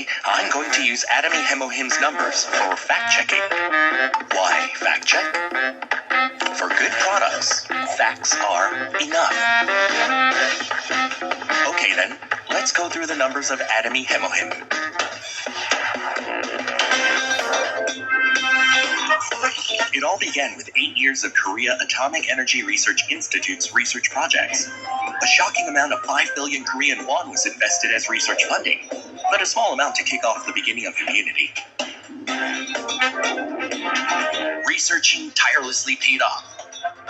Today, I'm going to use Atomy Hemohim's numbers for fact-checking. Why fact-check? For good products, facts are enough. Okay then, let's go through the numbers of Atomy Hemohim. It all began with 8 years of Korea Atomic Energy Research Institute's research projects. A shocking amount of 5 billion Korean won was invested as research funding, but a small amount to kick off the beginning of immunity. Researching tirelessly paid off.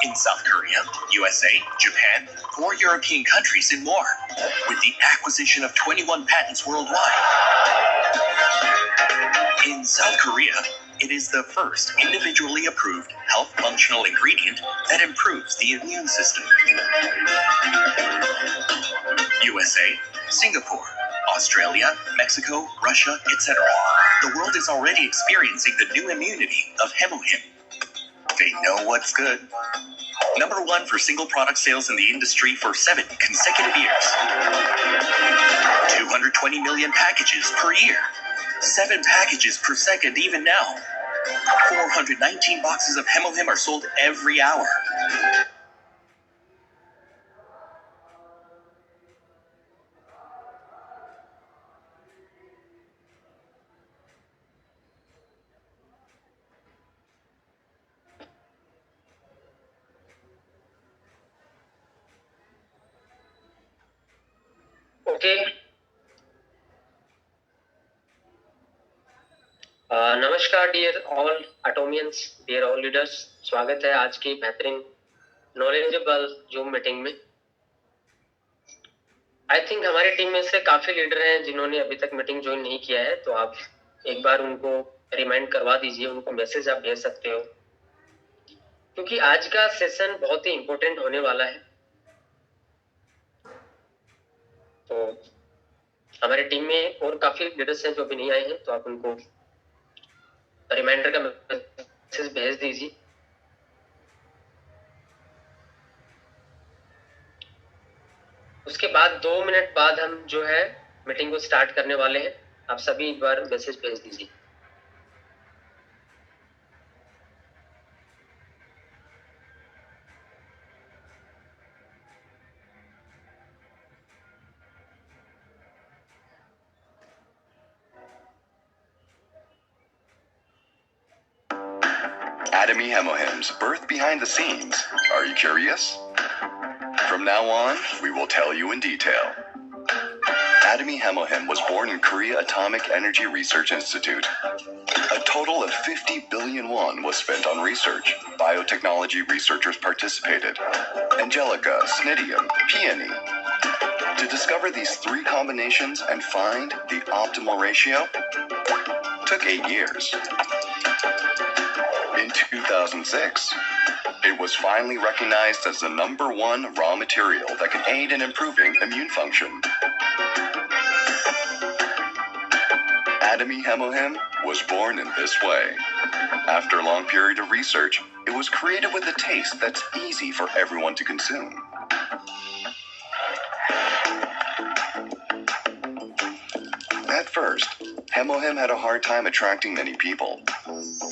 In South Korea, USA, Japan, 4 European countries, and more, with the acquisition of 21 patents worldwide. In South Korea, it is the first individually approved health functional ingredient that improves the immune system. USA, Singapore, Australia, Mexico, Russia, etc. The world is already experiencing the new immunity of Hemohim. They know what's good. Number 1 for single product sales in the industry for 7 consecutive years. 220 million packages per year. 7 packages per second even now. 419 boxes of Hemohim are sold every hour. Okay. नमस्कार dear all Atomians, dear all leaders, स्वागत है आज की बेहतरीन knowledgeable zoom meeting में। I think हमारी team में से काफी लीडर हैं जिन्होंने अभी तक मीटिंग ज्वाइन नहीं किया है, तो आप एक बार उनको रिमाइंड करवा दीजिए, उनको मैसेज आप भेज सकते हो, क्योंकि आज का सेशन बहुत ही इंपॉर्टेंट होने वाला है। तो हमारी टीम में और काफी लीडर्स हैं जो अभी नहीं आए हैं, तो आप उनको रिमाइंडर का मैसेज भेज दीजिए। उसके बाद 2 मिनट बाद हम जो है मीटिंग को स्टार्ट करने वाले हैं। आप सभी एक बार मैसेज भेज दीजिए। Atomy Hemohim's birth behind the scenes. Are you curious? From now on, we will tell you in detail. Atomy Hemohim was born in Korea Atomic Energy Research Institute. A total of 50 billion won was spent on research. Biotechnology researchers participated. Angelica, Snidium, Peony. To discover these 3 combinations and find the optimal ratio took 8 years. In 2006, it was finally recognized as the #1 raw material that can aid in improving immune function. Atomy Hemohim was born in this way. After a long period of research, it was created with a taste that's easy for everyone to consume. At first, Hemohim had a hard time attracting many people.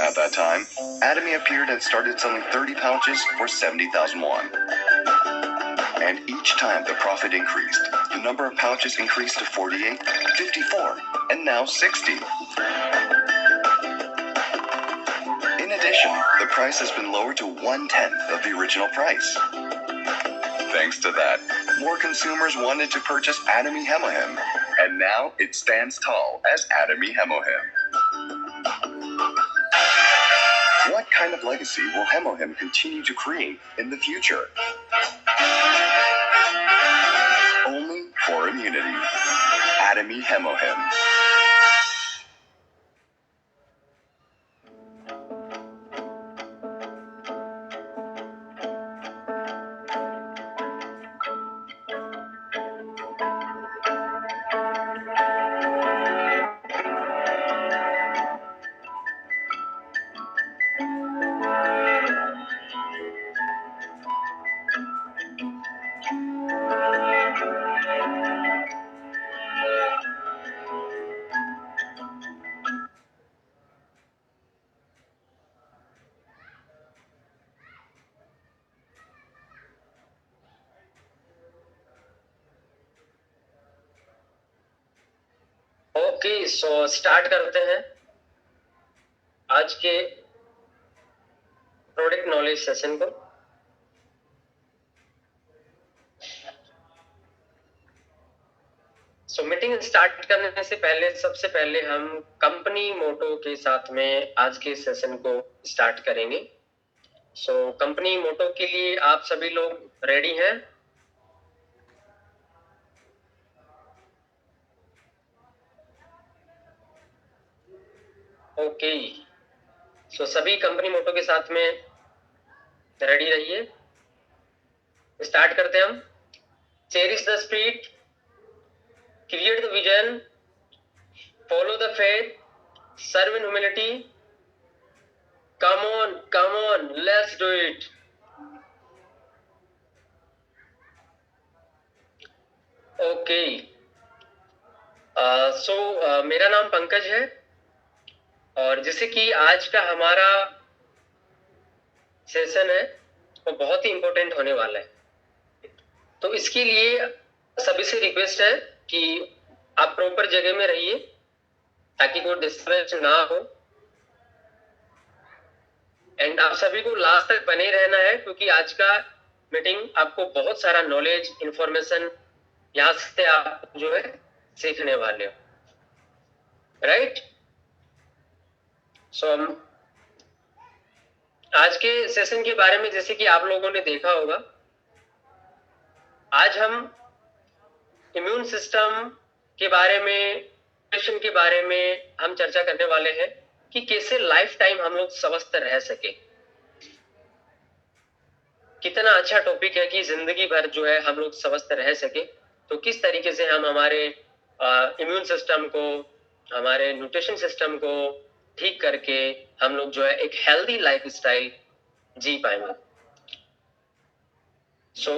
At that time, Atomy appeared and started selling 30 pouches for 70,000 won. And each time the profit increased, the number of pouches increased to 48, 54, and now 60. In addition, the price has been lowered to 1/10 of the original price. Thanks to that, more consumers wanted to purchase Atomy Hemohim, and now it stands tall as Atomy Hemohim. What kind of legacy will Hemohim continue to create in the future? Only for immunity. Atomy Hemohim. Okay, so start करते हैं आज के product knowledge session को। सो meeting start करने से पहले सबसे पहले हम कंपनी मोटो के साथ में आज के सेशन को स्टार्ट करेंगे। सो कंपनी मोटो के लिए आप सभी लोग रेडी हैं? ओके, सो सभी कंपनी मोटो के साथ में रेडी रहिए। स्टार्ट करते हैं हम। Cherish the spirit, create the vision, follow the faith, serve in humility, come on, let's do it. Okay, so मेरा नाम पंकज है और जैसे कि आज का हमारा सेशन है वो बहुत ही इंपॉर्टेंट होने वाला है, तो इसके लिए सभी से रिक्वेस्ट है कि आप प्रॉपर जगह में रहिए ताकि कोई डिस्टर्बेंस ना हो। एंड आप सभी को लास्ट तक बने रहना है क्योंकि आज का मीटिंग आपको बहुत सारा नॉलेज इंफॉर्मेशन यहाँ से आप जो है सीखने वाले हो, राइट। सो हम आज के सेशन के बारे में जैसे कि आप लोगों ने देखा होगा, आज हम इम्यून सिस्टम के बारे में, न्यूट्रिशन के बारे में हम चर्चा करने वाले हैं कि कैसे लाइफ टाइम हम लोग स्वस्थ रह सके। कितना अच्छा टॉपिक है कि जिंदगी भर जो है हम लोग स्वस्थ रह सके, तो किस तरीके से हम हमारे इम्यून सिस्टम को, हमारे न्यूट्रिशन सिस्टम को ठीक करके हम लोग जो है एक हेल्दी लाइफ स्टाइल जी पाएंगे। सो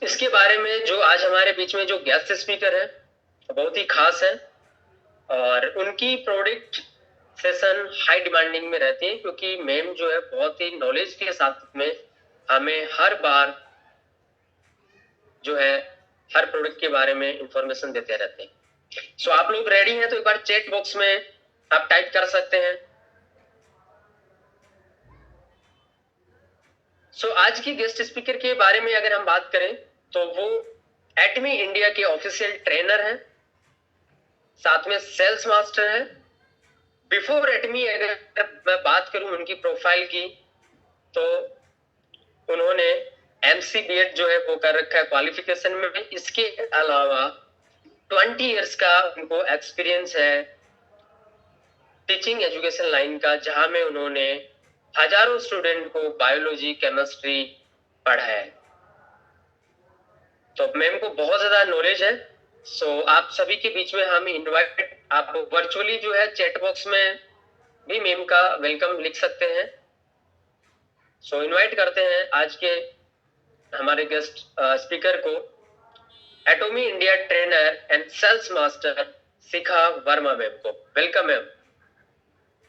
इसके बारे में जो आज हमारे बीच में जो गेस्ट स्पीकर है बहुत ही खास है और उनकी प्रोडक्ट सेशन हाई डिमांडिंग में रहती है क्योंकि मैम जो है बहुत ही नॉलेज के साथ में हमें हर बार जो है हर प्रोडक्ट के बारे में इंफॉर्मेशन देते रहते हैं। सो आप लोग रेडी हैं तो एक बार चैट बॉक्स में आप टाइप कर सकते हैं। सो आज की गेस्ट स्पीकर के बारे में अगर हम बात करें तो वो एटमी इंडिया के ऑफिशियल ट्रेनर हैं, साथ में सेल्स मास्टर है। बिफोर एटमी अगर मैं बात करूं उनकी प्रोफाइल की तो उन्होंने MCBEd जो है वो कर रखा है क्वालिफिकेशन में। इसके अलावा 20 इयर्स का उनको एक्सपीरियंस है टीचिंग एजुकेशन लाइन का, जहां में उन्होंने हजारों स्टूडेंट को बायोलॉजी, केमिस्ट्री पढ़ाया है। तो मैम को बहुत ज्यादा नॉलेज है। सो आप सभी के बीच में हम इनवाइट, आप वर्चुअली जो है चैट बॉक्स में भी मैम का वेलकम लिख सकते हैं। सो इनवाइट करते हैं आज के हमारे गेस्ट स्पीकर को, Atomy India trainer and sales master Shikha Verma ma'am को। Welcome ma'am.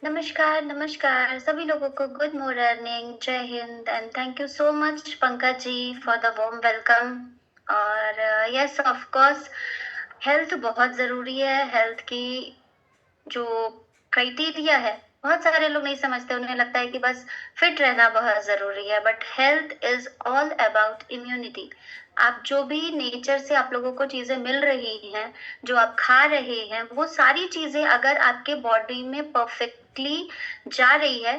नमस्कार सभी लोगों को good morning, Jai Hind and thank you so much Pankaj ji for the warm welcome. और यस ऑफ कोर्स हेल्थ बहुत ज़रूरी है। हेल्थ की जो क्राइटेरिया है बहुत सारे लोग नहीं समझते, उन्हें लगता है कि बस फिट रहना बहुत ज़रूरी है, but health is all about immunity. आप जो भी नेचर से आप लोगों को चीज़ें मिल रही हैं, जो आप खा रहे हैं, वो सारी चीज़ें अगर आपके बॉडी में परफेक्टली जा रही है,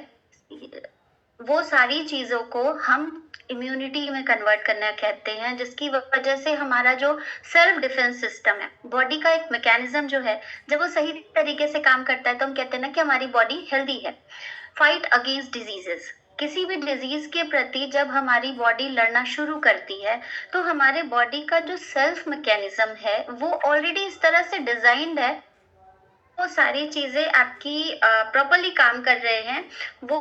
वो सारी चीज़ों को हम इम्यूनिटी में कन्वर्ट करना कहते हैं, जिसकी वजह से हमारा जो सेल्फ डिफेंस सिस्टम है, बॉडी का एक मैकेनिज्म जो है, जब वो सही तरीके से काम करता है तो हम कहते हैं ना कि हमारी बॉडी हेल्दी है। फाइट अगेंस्ट डिजीजेस, किसी भी डिजीज के प्रति जब हमारी बॉडी लड़ना शुरू करती है तो हमारे बॉडी का जो सेल्फ मैकेनिज्म है वो ऑलरेडी इस तरह से डिजाइंड है, वो सारी चीजें आपकी प्रॉपरली काम कर रहे हैं। वो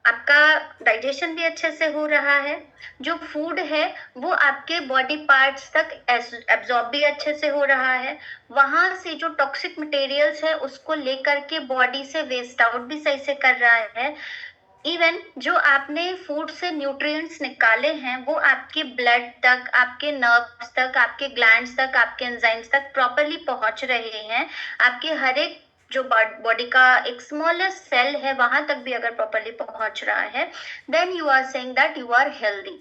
आपका डाइजेशन भी अच्छे से हो रहा है, जो फूड है वो आपके बॉडी पार्ट्स तक एब्जॉर्ब भी अच्छे से हो रहा है, वहाँ से जो टॉक्सिक मटेरियल्स है उसको लेकर के बॉडी से वेस्ट आउट भी सही से कर रहा है। इवन जो आपने फूड से न्यूट्रिएंट्स निकाले हैं वो आपके ब्लड तक, आपके नर्व्स तक, आपके ग्लैंड्स तक, आपके एंजाइम्स तक प्रॉपरली पहुंच रहे हैं, आपके हर एक जो बॉडी का एक स्मॉलेस्ट सेल है वहां तक भी अगर प्रॉपरली पहुंच रहा है, then you are saying that you are healthy.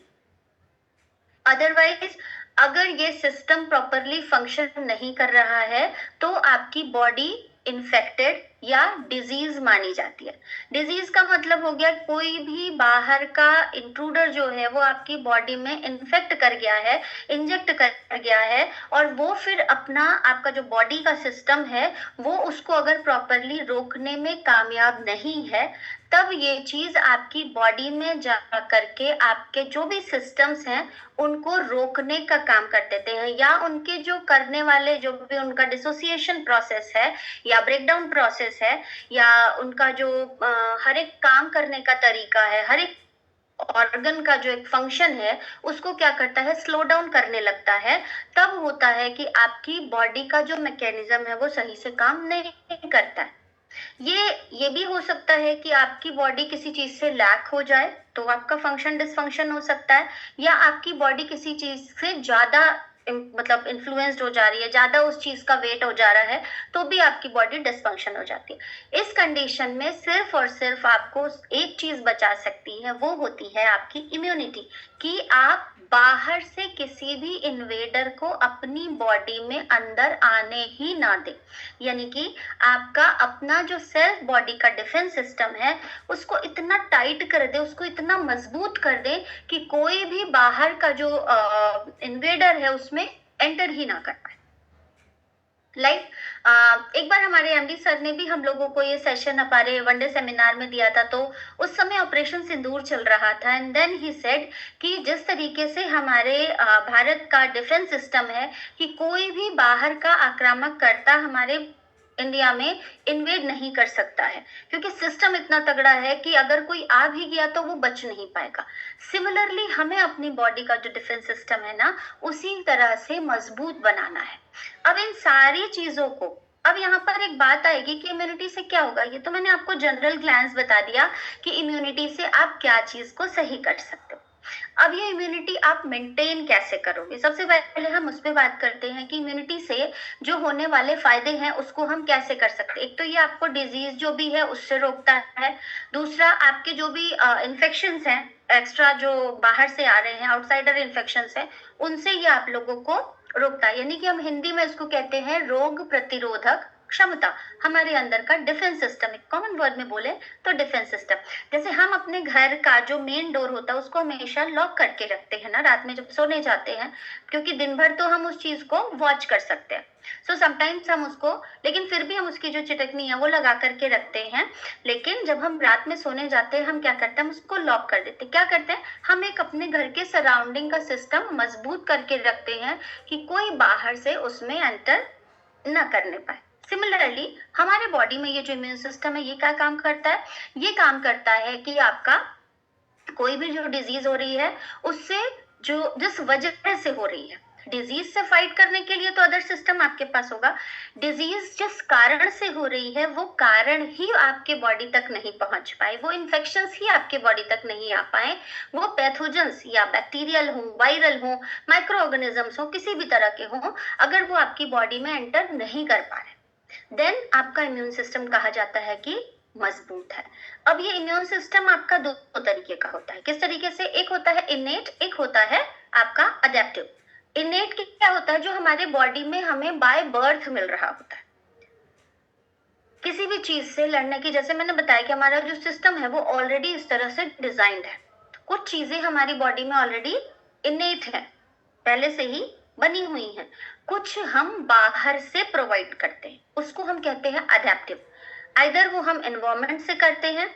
Otherwise अगर ये सिस्टम प्रॉपरली फंक्शन नहीं कर रहा है तो आपकी बॉडी इन्फेक्टेड या डिजीज मानी जाती है। डिजीज का मतलब हो गया कोई भी बाहर का इंट्रूडर जो है वो आपकी बॉडी में इन्फेक्ट कर गया है, इंजेक्ट कर गया है, और वो फिर अपना आपका जो बॉडी का सिस्टम है वो उसको अगर प्रॉपरली रोकने में कामयाब नहीं है, तब ये चीज आपकी बॉडी में जा करके आपके जो भी सिस्टम्स हैं उनको रोकने का काम कर देते हैं, या उनके जो करने वाले जो भी उनका डिसोसिएशन प्रोसेस है या ब्रेकडाउन प्रोसेस है या उनका जो हर एक काम करने का तरीका है, हर एक ऑर्गन का जो एक फंक्शन है उसको क्या करता है, स्लो डाउन करने लगता है। तब होता है कि आपकी बॉडी का जो मैकेनिज्म है वो सही से काम नहीं करता है। ये भी हो सकता है कि आपकी बॉडी किसी चीज से लैक हो जाए तो आपका फंक्शन डिसफंक्शन हो सकता है, या आपकी बॉडी किसी चीज से ज्यादा मतलब इन्फ्लुएंस्ड हो जा रही है, ज्यादा उस चीज का वेट हो जा रहा है तो भी आपकी बॉडी डिसफंक्शन हो जाती है। इस कंडीशन में सिर्फ और सिर्फ आपको एक चीज बचा सकती है, वो होती है आपकी इम्यूनिटी, कि आप बाहर से किसी भी इन्वेडर को अपनी बॉडी में अंदर आने ही ना दे। यानी कि आपका अपना जो सेल्फ बॉडी का डिफेंस सिस्टम है उसको इतना टाइट कर दे, उसको इतना मजबूत कर दे कि कोई भी बाहर का जो इन्वेडर है उसमें एंटर ही ना कर पाए। एक बार हमारे एमडी सर ने भी हम लोगों को ये सेशन हमारे वनडे सेमिनार में दिया था, तो उस समय ऑपरेशन सिंदूर चल रहा था, एंड देन ही सेड कि जिस तरीके से हमारे भारत का डिफेंस सिस्टम है कि कोई भी बाहर का आक्रामक कर्ता हमारे इंडिया में इन्वेड नहीं कर सकता है, क्योंकि सिस्टम इतना तगड़ा है कि अगर कोई आ भी गया तो वो बच नहीं पाएगा। सिमिलरली हमें अपनी बॉडी का जो डिफेंस सिस्टम है ना उसी तरह से मजबूत बनाना है। अब इन सारी चीजों को, अब यहाँ पर एक बात आएगी कि इम्यूनिटी से क्या होगा। ये तो मैंने आपको जनरल ग्लैंस बता दिया कि इम्यूनिटी से आप क्या चीज को सही कर सकते हो। अब ये इम्यूनिटी आप मेंटेन कैसे करोगे, सबसे पहले हम उस पर बात करते हैं कि इम्यूनिटी से जो होने वाले फायदे हैं उसको हम कैसे कर सकते हैं। एक तो ये आपको डिजीज जो भी है उससे रोकता है, दूसरा आपके जो भी इन्फेक्शंस हैं एक्स्ट्रा जो बाहर से आ रहे हैं, आउटसाइडर इन्फेक्शंस हैं, उनसे ये आप लोगों को रोकता है। यानी कि हम हिंदी में इसको कहते हैं रोग प्रतिरोधक क्षमता, हमारे अंदर का डिफेंस सिस्टम। एक कॉमन वर्ड में बोले तो डिफेंस सिस्टम। जैसे हम अपने घर का जो मेन डोर होता है उसको हमेशा लॉक करके रखते हैं ना रात में जब सोने जाते हैं, क्योंकि दिन भर तो हम उस चीज को वॉच कर सकते हैं। सो समटाइम्स हम उसको, लेकिन फिर भी हम उसकी जो चिटकनी है वो लगा करके रखते हैं, लेकिन जब हम रात में सोने जाते हैं हम क्या करते हैं, हम उसको लॉक कर देते हैं। क्या करते हैं, हम एक अपने घर के सराउंडिंग का सिस्टम मजबूत करके रखते हैं कि कोई बाहर से उसमें एंटर न करने पाए। सिमिलरली हमारे बॉडी में ये जो इम्यून सिस्टम है ये क्या काम करता है, ये काम करता है कि आपका कोई भी जो डिजीज हो रही है उससे जो जिस वजह से हो रही है, डिजीज से फाइट करने के लिए तो अदर सिस्टम आपके पास होगा, डिजीज जिस कारण से हो रही है वो कारण ही आपके बॉडी तक नहीं पहुंच पाए, वो इन्फेक्शंस ही आपके बॉडी तक नहीं आ पाए, वो पैथोजेंस या बैक्टीरियल हो, वायरल हो, माइक्रो ऑर्गेनिजम्स हो, किसी भी तरह के हो, अगर वो आपकी बॉडी में एंटर नहीं कर पा रहे, देन आपका इम्यून सिस्टम कहा जाता है कि मजबूत है। अब ये इम्यून सिस्टम आपका दो तरीके का होता है। किस तरीके से, एक होता है इनेट, एक होता है आपका अडेप्टिव। इनेट क्या होता है, जो हमारे बॉडी में हमें बाय बर्थ मिल रहा होता है किसी भी चीज से लड़ने की। जैसे मैंने बताया कि हमारा जो सिस्टम है वो ऑलरेडी इस तरह से डिजाइंड है, कुछ चीजें हमारी बॉडी में ऑलरेडी इनेट है, पहले से ही बनी हुई हैं, कुछ हम बाहर से प्रोवाइड करते हैं, उसको हम कहते हैं अडेप्टिव। आइदर वो हम एनवायरनमेंट से करते हैं,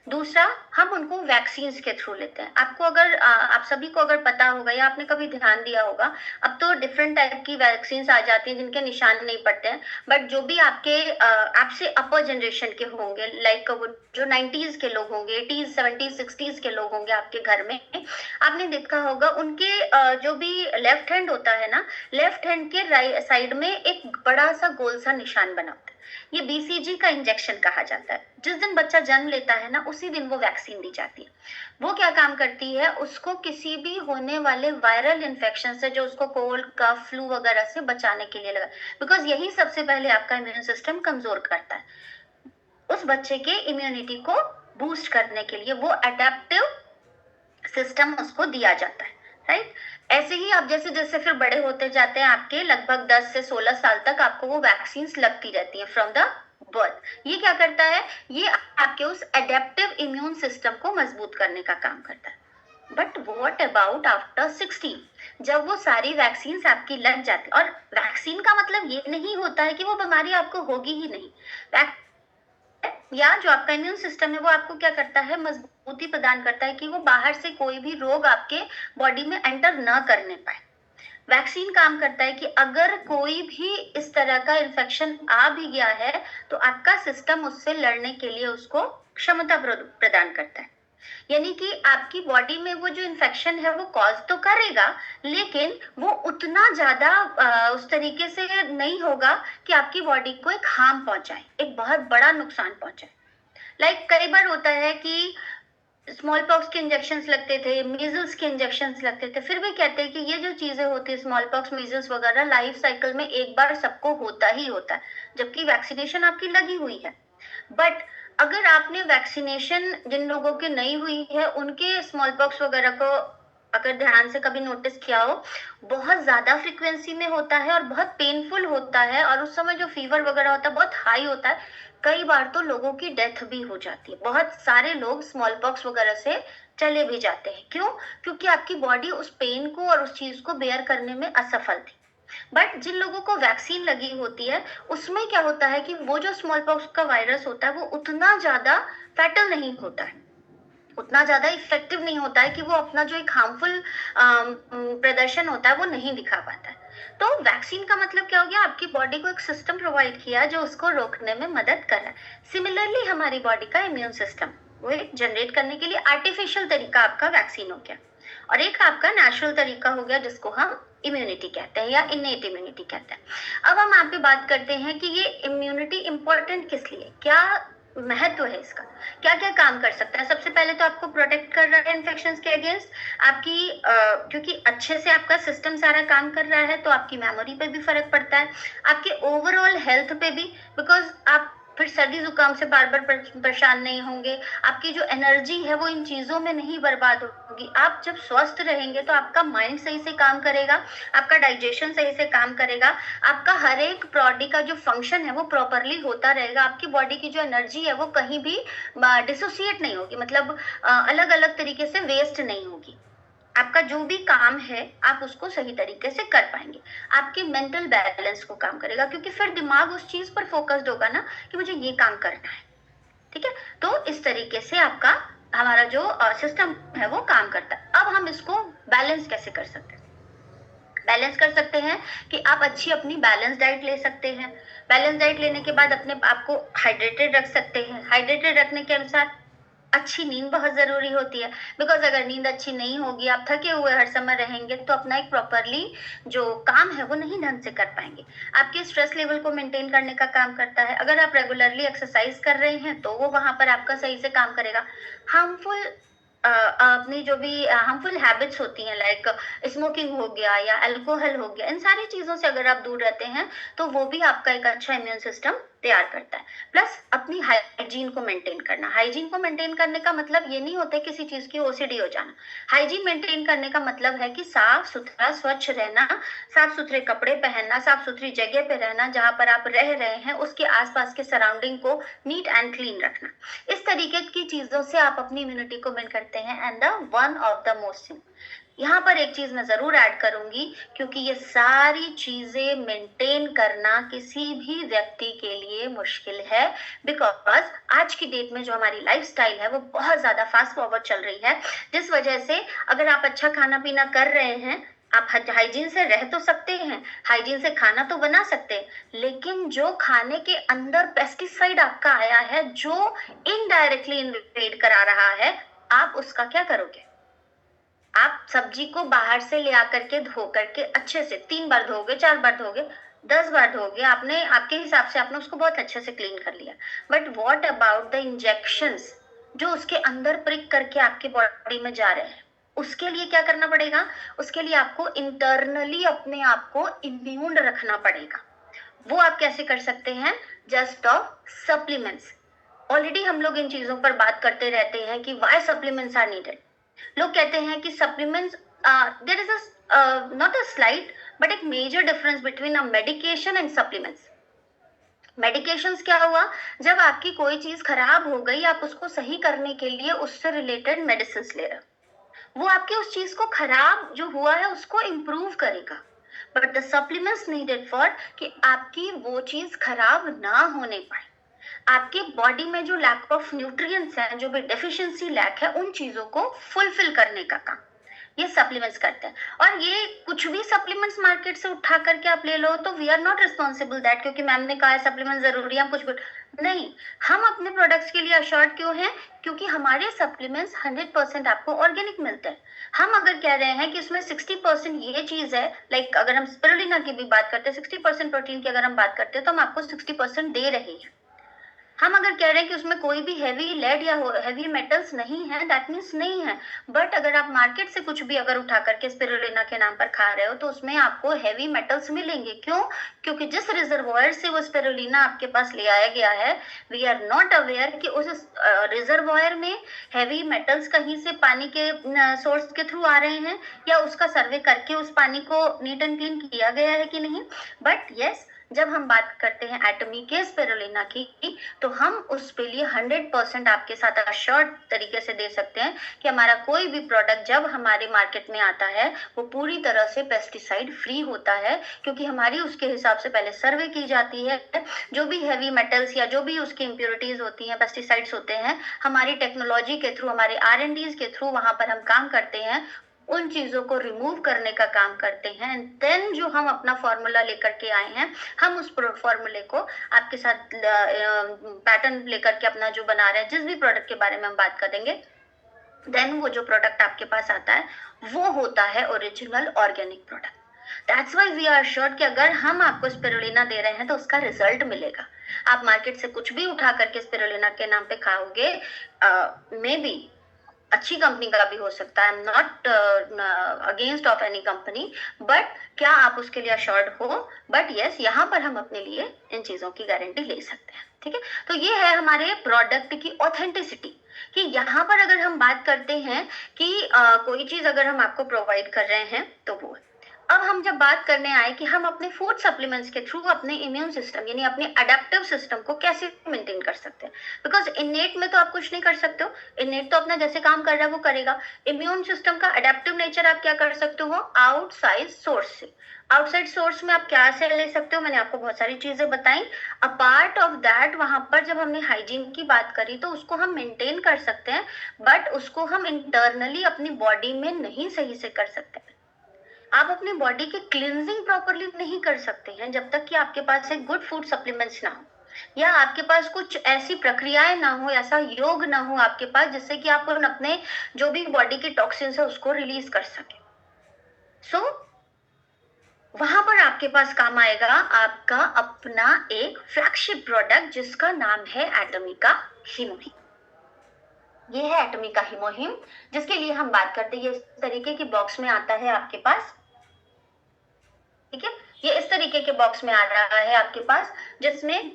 दूसरा हम उनको वैक्सीन के थ्रू लेते हैं। आपको अगर आप सभी को अगर पता होगा या आपने कभी ध्यान दिया होगा, अब तो डिफरेंट टाइप की वैक्सीन आ जाती हैं जिनके निशान नहीं पड़ते हैं, बट जो भी आपके आपसे अपर जनरेशन के होंगे, लाइक जो 90s के लोग होंगे, 80s 70s 60s के लोग होंगे आपके घर में, आपने देखा होगा उनके जो भी लेफ्ट हैंड होता है ना, लेफ्ट हैंड के राइट साइड में एक बड़ा सा गोल सा निशान बना होता है। ये BCG का इंजेक्शन कहा जाता है। जिस दिन बच्चा जन्म लेता है ना, उसी दिन वो वैक्सीन दी जाती है। वो क्या काम करती है, उसको किसी भी होने वाले वायरल इन्फेक्शन से, जो उसको कोल्ड कफ फ्लू वगैरह से बचाने के लिए लगा, बिकॉज यही सबसे पहले आपका इम्यून सिस्टम कमजोर करता है। उस बच्चे के इम्यूनिटी को बूस्ट करने के लिए वो अडेप्टिव सिस्टम उसको दिया जाता है, राइट। ऐसे ही आप जैसे जैसे फिर बड़े होते जाते हैं, आपके लगभग 10 से 16 साल तक आपको वो वैक्सीन लगती रहती है फ्रॉम द बर्थ। ये क्या करता है, ये आपके उस एडेप्टिव इम्यून सिस्टम को मजबूत करने का काम करता है। बट वॉट अबाउट आफ्टर 16, जब वो सारी वैक्सीन आपकी लग जाती है, और वैक्सीन का मतलब ये नहीं होता है कि वो बीमारी आपको होगी ही नहीं, या जो आपका इम्यून सिस्टम है वो आपको क्या करता है, मजबूती प्रदान करता है कि वो बाहर से कोई भी रोग आपके बॉडी में एंटर न करने पाए। वैक्सीन काम करता है कि अगर कोई भी इस तरह का इन्फेक्शन आ भी गया है तो आपका सिस्टम उससे लड़ने के लिए उसको क्षमता प्रदान करता है। यानी कि आपकी बॉडी में वो जो इन्फेक्शन है वो कॉज तो करेगा, लेकिन वो उतना ज्यादा उस तरीके से नहीं होगा कि आपकी बॉडी को एक हार्म पहुंचाए, एक बहुत बड़ा नुकसान पहुंचाए। लाइक कई बार होता है कि स्मॉल पॉक्स के इंजेक्शन लगते थे, मीजल्स के इंजेक्शन लगते थे, फिर भी कहते हैं कि ये जो चीजें होती है स्मॉल पॉक्स मीजल्स वगैरह लाइफ साइकिल में एक बार सबको होता ही होता है, जबकि वैक्सीनेशन आपकी लगी हुई है। बट अगर आपने वैक्सीनेशन जिन लोगों की नहीं हुई है उनके स्मॉल पॉक्स वगैरह को अगर ध्यान से कभी नोटिस किया हो, बहुत ज्यादा फ्रीक्वेंसी में होता है और बहुत पेनफुल होता है, और उस समय जो फीवर वगैरह होता है बहुत हाई होता है। कई बार तो लोगों की डेथ भी हो जाती है, बहुत सारे लोग स्मॉल पॉक्स वगैरह से चले भी जाते हैं। क्यों? क्योंकि आपकी बॉडी उस पेन को और उस चीज को बेयर करने में असफल थी। बट जिन लोगों को वैक्सीन लगी होती है उसमें क्या होता है कि वो जो स्मॉल पॉक्स का वायरस होता है वो उतना ज्यादा फैटल नहीं होता है, उतना ज्यादा इफेक्टिव नहीं होता है कि वो अपना जो एक हार्मफुल प्रदर्शन होता है वो नहीं दिखा पाता है। तो वैक्सीन का मतलब क्या हो गया, आपकी बॉडी को एक सिस्टम प्रोवाइड किया जो उसको रोकने में मदद कर रहा है। सिमिलरली हमारी बॉडी का इम्यून सिस्टम वो एक जनरेट करने के लिए आर्टिफिशियल तरीका आपका वैक्सीन हो गया, और एक आपका नेचुरल तरीका हो गया जिसको हम इम्यूनिटी कहते हैं या इनेट इम्यूनिटी कहते हैं। अब हम यहाँ पे बात करते हैं कि ये इम्यूनिटी इंपॉर्टेंट किस लिए, क्या महत्व है इसका, क्या क्या काम कर सकता है। सबसे पहले तो आपको प्रोटेक्ट कर रहा है इन्फेक्शन के अगेंस्ट, आपकी क्योंकि अच्छे से आपका सिस्टम सारा काम कर रहा है तो आपकी मेमोरी पे भी फर्क पड़ता है, आपके ओवरऑल हेल्थ पे भी, बिकॉज आप फिर सर्दी जुकाम से बार बार परेशान नहीं होंगे, आपकी जो एनर्जी है वो इन चीजों में नहीं बर्बाद होगी। आप जब स्वस्थ रहेंगे तो आपका माइंड सही से काम करेगा, आपका डाइजेशन सही से काम करेगा, आपका हर एक बॉडी का जो फंक्शन है वो प्रॉपरली होता रहेगा, आपकी बॉडी की जो एनर्जी है वो कहीं भी डिसोसिएट नहीं होगी, मतलब अलग अलग तरीके से वेस्ट नहीं होगी। आपका जो भी काम है आप उसको सही तरीके से कर पाएंगे, आपके मेंटल बैलेंस को काम करेगा, क्योंकि फिर दिमाग उस चीज पर फोकस्ड होगा ना कि मुझे ये काम करना है, ठीक है। तो इस तरीके से आपका हमारा जो सिस्टम है वो काम करता है। अब हम इसको बैलेंस कैसे कर सकते हैं, बैलेंस कर सकते हैं कि आप अच्छी अपनी बैलेंस डाइट ले सकते हैं। बैलेंस डाइट लेने के बाद अपने आप को हाइड्रेटेड रख सकते हैं। हाइड्रेटेड रखने के अनुसार अच्छी नींद बहुत जरूरी होती है, बिकॉज अगर नींद अच्छी नहीं होगी, आप थके हुए हर समय रहेंगे तो अपना एक प्रॉपरली जो काम है वो नहीं ढंग से कर पाएंगे। आपके स्ट्रेस लेवल को मेंटेन करने का काम करता है। अगर आप रेगुलरली एक्सरसाइज कर रहे हैं तो वो वहां पर आपका सही से काम करेगा। हार्मफुल अपनी जो भी हार्मफुल हैबिट्स होती हैं लाइक स्मोकिंग हो गया या अल्कोहल हो गया, इन सारी चीजों से अगर आप दूर रहते हैं तो वो भी आपका एक अच्छा इम्यून सिस्टम तैयार करता है। प्लस अपनी हाइजीन को मेंटेन करना। हाइजीन को मेंटेन करने का मतलब ये नहीं होता किसी चीज की ओसीडी हो जाना। हाइजीन मेंटेन करने का मतलब है कि साफ सुथरा स्वच्छ रहना, साफ सुथरे कपड़े पहनना, साफ सुथरी जगह पे रहना, जहां पर आप रह रहे हैं उसके आसपास के सराउंडिंग को नीट एंड क्लीन रखना। इस तरीके की चीजों से आप अपनी इम्यूनिटी को मेंटेन करते हैं। And the one of the most thing, यहाँ पर एक चीज मैं जरूर ऐड करूंगी, क्योंकि ये सारी चीजें मेंटेन करना किसी भी व्यक्ति के लिए मुश्किल है, बिकॉज आज की डेट में जो हमारी लाइफस्टाइल है वो बहुत ज्यादा फास्ट फॉरवर्ड चल रही है, जिस वजह से अगर आप अच्छा खाना पीना कर रहे हैं, आप हाइजीन से रह तो सकते हैं, हाइजीन से खाना तो बना सकते हैं, लेकिन जो खाने के अंदर पेस्टिसाइड आपका आया है, जो इनडायरेक्टली इन्वेड करा रहा है, आप उसका क्या करोगे? आप सब्जी को बाहर से ले आकर के धो करके अच्छे से 3 बार धोगे, 4 बार धोगे, 10 बार धोगे, आपने आपके हिसाब से आपने उसको बहुत अच्छे से क्लीन कर लिया, but what about the injections जो उसके अंदर प्रिक करके आपके बॉडी में जा रहे हैं, उसके लिए क्या करना पड़ेगा? उसके लिए आपको इंटरनली अपने आप को इम्यून रखना पड़ेगा। वो आप कैसे कर सकते हैं? Just of supplements. ऑलरेडी हम लोग इन चीजों पर बात करते रहते हैं कि व्हाई सप्लीमेंट्स आर नीडेड। लोग कहते हैं कि supplements, there is not a slight but एक major difference between a medication and supplements. Medications क्या हुआ? जब आपकी कोई चीज खराब हो गई, आप उसको सही करने के लिए उससे रिलेटेड मेडिसिन ले रहे हो, वो आपके उस चीज को खराब जो हुआ है उसको इम्प्रूव करेगा। But the supplements needed for कि आपकी वो चीज खराब ना होने पाए, आपके बॉडी में जो लैक ऑफ न्यूट्रिएंट्स हैं, जो भी डेफिशिएंसी लैक है, उन चीजों को फुलफिल करने का काम ये सप्लीमेंट्स करते हैं। और ये कुछ भी सप्लीमेंट्स मार्केट से उठा करके आप ले लो तो we are not responsible that, क्योंकि मैम ने कहा है सप्लीमेंट जरूरी है, हम कुछ नहीं। हम अपने प्रोडक्ट्स के लिए अश्योर्ड क्यों हैं? क्योंकि हमारे सप्लीमेंट्स 100% आपको ऑर्गेनिक मिलते हैं। हम अगर कह रहे हैं कि इसमें 60% ये चीज है, लाइक अगर हम स्पिरुलिना की भी बात करते हैं, 60% प्रोटीन की अगर हम बात करते हैं, तो हम आपको 60% दे रहे हैं। हम अगर कह रहे हैं कि उसमें कोई भी हैवी लेड या हैवी मेटल्स नहीं है, दैट मीन्स नहीं है। बट अगर आप मार्केट से कुछ भी अगर उठा करके स्पिरुलिना के नाम पर खा रहे हो तो उसमें आपको हैवी मेटल्स मिलेंगे। क्यों? क्योंकि जिस रिजर्वॉयर से वो स्पिरुलिना आपके पास ले आया गया है, वी आर नॉट अवेयर कि उस रिजर्वॉयर में हैवी मेटल्स कहीं से पानी के सोर्स के थ्रू आ रहे हैं, या उसका सर्वे करके उस पानी को नीट एंड क्लीन किया गया है कि नहीं। बट यस, जब हम बात करते हैं एटमी के स्पिरुलिना की, तो हम उस पे लिए 100% आपके साथ अश्योर्ड तरीके से दे सकते हैं कि हमारा कोई भी प्रोडक्ट जब हमारे मार्केट में आता है वो पूरी तरह से पेस्टिसाइड फ्री होता है, क्योंकि हमारी उसके हिसाब से पहले सर्वे की जाती है। जो भी हैवी मेटल्स या जो भी उसकी इम्प्योरिटीज होती हैं, पेस्टिसाइड्स होते हैं, हमारी टेक्नोलॉजी के थ्रू, हमारे R&Ds के थ्रू वहां पर हम काम करते हैं, उन चीजों को रिमूव करने का काम करते हैं। एंड देन जो हम अपना फॉर्मूला लेकर के आए हैं, हम उस फॉर्मूले को आपके साथ पैटर्न लेकर के अपना जो बना रहे हैं, जिस भी प्रोडक्ट के बारे में हम बात करेंगे, देन वो जो प्रोडक्ट आपके पास आता है वो होता है original organic product. That's why we are sure कि अगर हम आपको स्पिरुलिना दे रहे हैं तो उसका रिजल्ट मिलेगा। आप मार्केट से कुछ भी उठा करके स्पिरुलिना के नाम पे खाओगे, मे बी अच्छी कंपनी का भी हो सकता है, I am not against of any company, but क्या आप उसके लिए अश्योर्ड हो? बट यस, यहाँ पर हम अपने लिए इन चीजों की गारंटी ले सकते हैं। ठीक है, तो ये है हमारे प्रोडक्ट की ऑथेंटिसिटी, कि यहाँ पर अगर हम बात करते हैं कि कोई चीज अगर हम आपको प्रोवाइड कर रहे हैं तो वो। अब हम जब बात करने आए कि हम अपने फूड सप्लीमेंट्स के थ्रू अपने इम्यून सिस्टम यानी अपने अडेप्टिव सिस्टम को कैसे मेंटेन कर सकते हैं, बिकॉज इनेट में तो आप कुछ नहीं कर सकते हो, इनेट तो अपना जैसे काम कर रहा है वो करेगा। इम्यून सिस्टम का अडेप्टिव नेचर आप क्या कर सकते हो? आउटसाइड सोर्स से। आउटसाइड सोर्स में आप क्या से ले सकते हो? मैंने आपको बहुत सारी चीजें बताई। अपार्ट ऑफ दैट, वहां पर जब हमने हाइजीन की बात करी तो उसको हम मेंटेन कर सकते हैं, बट उसको हम इंटरनली अपनी बॉडी में नहीं सही से कर सकते। आप अपनी बॉडी की क्लींजिंग प्रॉपरली नहीं कर सकते हैं जब तक कि आपके पास एक गुड फूड सप्लीमेंट्स ना हो, या आपके पास कुछ ऐसी प्रक्रियाएं ना हो, ऐसा योग ना हो आपके पास, जिससे कि आप अपने जो भी बॉडी की टॉक्सिन्स है उसको रिलीज कर सके। सो वहां पर आपके पास काम आएगा आपका अपना एक फ्लैगशिप प्रोडक्ट जिसका नाम है एटमी का हीमोहिम। ये है एटमी का हीमोहिम, जिसके लिए हम बात करते हैं। ये इस तरीके की बॉक्स में आता है आपके पास। ठीक है, ये इस तरीके के बॉक्स में आ रहा है आपके पास, जिसमें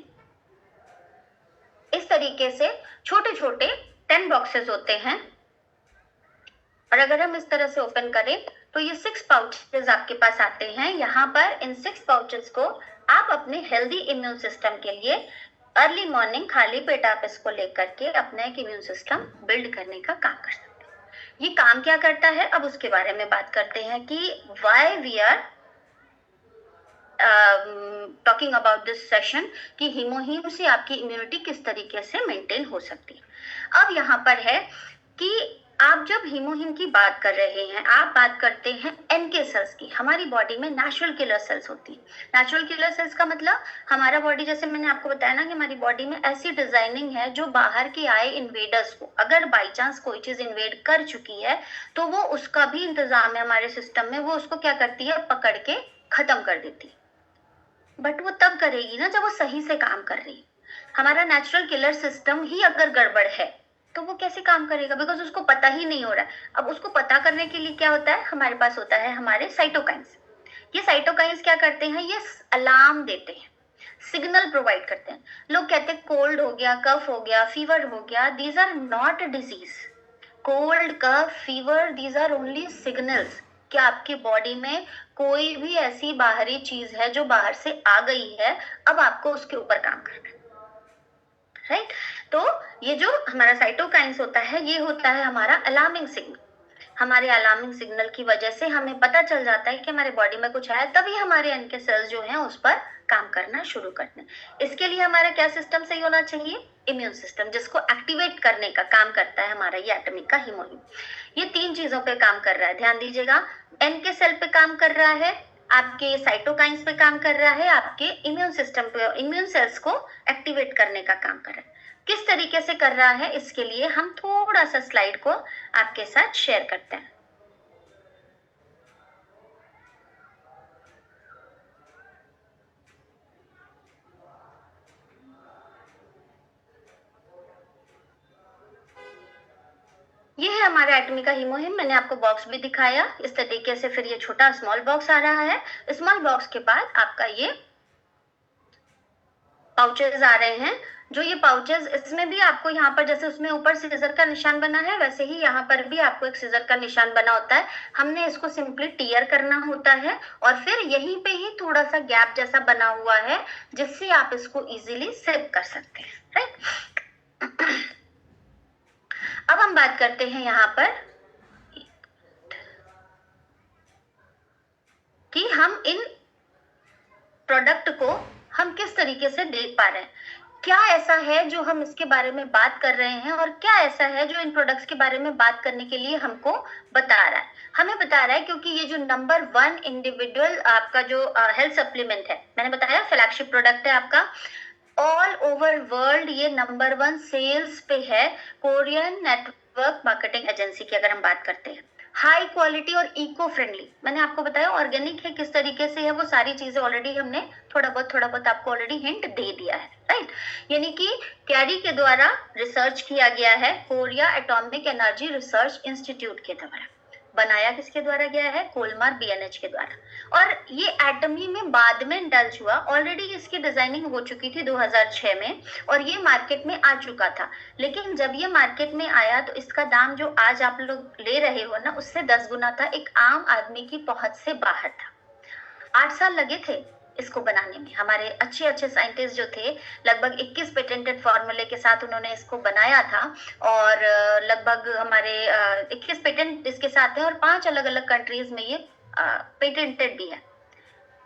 इस तरीके से छोटे छोटे 10 बॉक्सेस होते हैं। और अगर हम इस तरह से ओपन करें तो ये 6 पाउचेस आपके पास आते हैं। यहाँ पर इन 6 पाउचेस को आप अपने हेल्दी इम्यून सिस्टम के लिए अर्ली मॉर्निंग खाली पेट आप इसको लेकर के अपना एक इम्यून सिस्टम बिल्ड करने का काम कर सकते हैं। ये काम क्या करता है, अब उसके बारे में बात करते हैं कि why we are talking about this session, कि हीमोहीम से आपकी इम्यूनिटी किस तरीके से मेंटेन हो सकती है। अब यहाँ पर है कि आप जब हीमोहीम की बात कर रहे हैं, आप बात करते हैं एनके सेल्स की। हमारी बॉडी में नेचुरल किलर सेल्स होती है। नेचुरल किलर सेल्स का मतलब हमारा बॉडी, जैसे मैंने आपको बताया ना कि हमारी बॉडी में ऐसी डिजाइनिंग है जो बाहर के आए इन्वेडर्स को, अगर बाई चांस कोई चीज इन्वेड कर चुकी है तो वो उसका भी इंतजाम है हमारे सिस्टम में, वो उसको क्या करती है, पकड़ के खत्म कर देती है। बट वो तब करेगी ना जब वो सही से काम कर रही है। हमारा नेचुरल किलर सिस्टम ही अगर गड़बड़ है तो वो कैसे काम करेगा, बिकॉज उसको पता ही नहीं हो रहा है। अब उसको पता करने के लिए क्या होता है, हमारे पास होता है हमारे साइटोकाइंस। ये साइटोकाइंस क्या करते हैं, ये अलार्म देते हैं, सिग्नल प्रोवाइड करते हैं। लोग कहते हैं कोल्ड हो गया, कफ हो गया, फीवर हो गया, these are not disease. Cold, cough, fever, these are only signals कि आपकी बॉडी में कोई भी ऐसी बाहरी चीज है जो बाहर से आ गई है, अब आपको उसके ऊपर काम करना है, राइट। तो ये जो हमारा साइटोकाइंस होता है, ये होता है हमारा अलार्मिंग सिग्नल। हमारे अलार्मिंग सिग्नल की वजह से हमें पता चल जाता है कि हमारे बॉडी में कुछ है, तभी हमारे अंदर के सेल्स जो हैं उस पर काम करना शुरू करते हैं। इसके लिए हमारा क्या सिस्टम सही होना चाहिए, इम्यून सिस्टम, जिसको एक्टिवेट करने का काम करता है हमारा ये एटॉमिक का हीमोग्लोबिन। ये 3 चीजों पे काम कर रहा है, ध्यान दीजिएगा। एन के सेल पे काम कर रहा है, आपके साइटोकाइंस पे काम कर रहा है, आपके इम्यून सिस्टम पे, इम्यून सेल्स को एक्टिवेट करने का काम कर रहा है। किस तरीके से कर रहा है, इसके लिए हम थोड़ा सा स्लाइड को आपके साथ शेयर करते हैं। ये है हमारा एटॉमिक का हीमोहिम। मैंने आपको बॉक्स भी दिखाया इस तरीके से। फिर ये छोटा स्मॉल बॉक्स आ रहा है, स्मॉल बॉक्स के बाद आपका ये पाउचेस आ रहे हैं। जो ये पाउचेस, इसमें भी आपको यहाँ पर जैसे उसमें ऊपर सीजर का निशान बना है, वैसे ही यहाँ पर भी आपको एक सीजर का निशान बना होता है। हमने इसको सिंपली टीयर करना होता है और फिर यहीं पे ही थोड़ा सा गैप जैसा बना हुआ है जिससे आप इसको इजीली सिप कर सकते हैं, राइट। अब हम बात करते हैं यहाँ पर कि हम इन प्रोडक्ट को हम किस तरीके से देख पा रहे हैं। क्या ऐसा है जो हम इसके बारे में बात कर रहे हैं और क्या ऐसा है जो इन प्रोडक्ट्स के बारे में बात करने के लिए हमको बता रहा है। हमें बता रहा है क्योंकि ये जो नंबर 1 इंडिविजुअल आपका जो हेल्थ सप्लीमेंट है, मैंने बताया फ्लैगशिप प्रोडक्ट है आपका, ऑल ओवर वर्ल्ड ये नंबर 1 सेल्स पे है कोरियन नेटवर्क मार्केटिंग एजेंसी की। अगर हम बात करते हैं हाई क्वालिटी और इको फ्रेंडली, मैंने आपको बताया ऑर्गेनिक है, किस तरीके से है वो सारी चीजें ऑलरेडी हमने थोड़ा बहुत आपको ऑलरेडी हिंट दे दिया है, राइट। यानी कि कैरी के द्वारा रिसर्च किया गया है, Korea atomic energy research institute के द्वारा। बनाया किसके द्वारा गया है, कोलमार बीएनएच के द्वारा। और ये एटमी में बाद में इंडल्ज हुआ, ऑलरेडी इसकी डिजाइनिंग हो चुकी थी 2006 में और ये मार्केट में आ चुका था। लेकिन जब ये मार्केट में आया तो इसका दाम जो आज आप लोग ले रहे हो ना, उससे 10 गुना था, एक आम आदमी की पहुंच से बाहर था। 8 साल लगे थे इसको बनाने में। हमारे अच्छे साइंटिस्ट जो थे, लगभग 21 पेटेंटेड फॉर्मूले के साथ उन्होंने इसको बनाया था और लगभग हमारे 21 पेटेंट इसके साथ है और 5 अलग अलग कंट्रीज में ये पेटेंटेड भी है।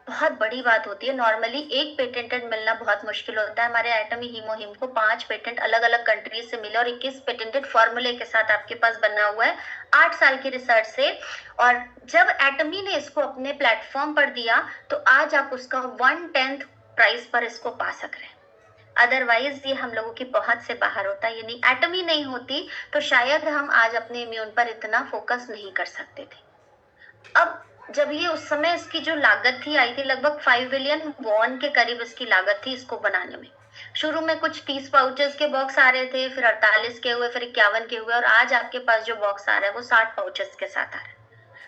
बहुत बड़ी बात होती है, नॉर्मली एक पेटेंटेड मिलना बहुत मुश्किल होता है। हमारे एटमी हीमोहिम को 5 पेटेंट अलग अलग कंट्रीज से मिले और 21 पेटेंटेड फॉर्मूले के साथ आपके पास बना हुआ है 8 साल की रिसर्च से। और जब एटमी ने इसको अपने प्लेटफॉर्म पर दिया तो आज आप उसका 1/10 प्राइस पर इसको पा सक रहे हैं। अदरवाइज ये हम लोगों की पहुंच से बाहर होता है। यानी एटमी नहीं होती तो शायद हम आज अपने इम्यून पर इतना फोकस नहीं कर सकते थे। अब जब ये उस समय इसकी जो लागत थी आई थी लगभग 5 बिलियन वॉन के करीब इसकी लागत थी इसको बनाने में। शुरू में कुछ 30 पाउचेस के बॉक्स आ रहे थे, फिर 48 के हुए, फिर 51 के हुए और आज आपके पास जो बॉक्स आ रहा है वो 60 पाउचेस के साथ आ रहा है।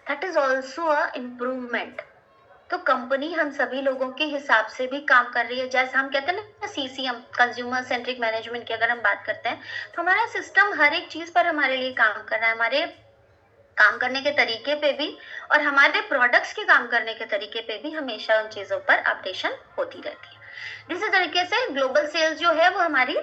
That is also a improvement. तो कंपनी हम सभी लोगों के हिसाब से भी काम कर रही है। जैसे हम कहते हैं ना CCM, कंज्यूमर सेंट्रिक मैनेजमेंट की अगर हम बात करते हैं तो हमारा सिस्टम हर एक चीज पर हमारे लिए काम कर रहा है, हमारे काम करने के तरीके पे भी और हमारे प्रोडक्ट्स के काम करने के तरीके पे भी हमेशा उन चीजों पर अपडेशन होती रहती है। इसी तरीके से ग्लोबल सेल्स जो है वो हमारी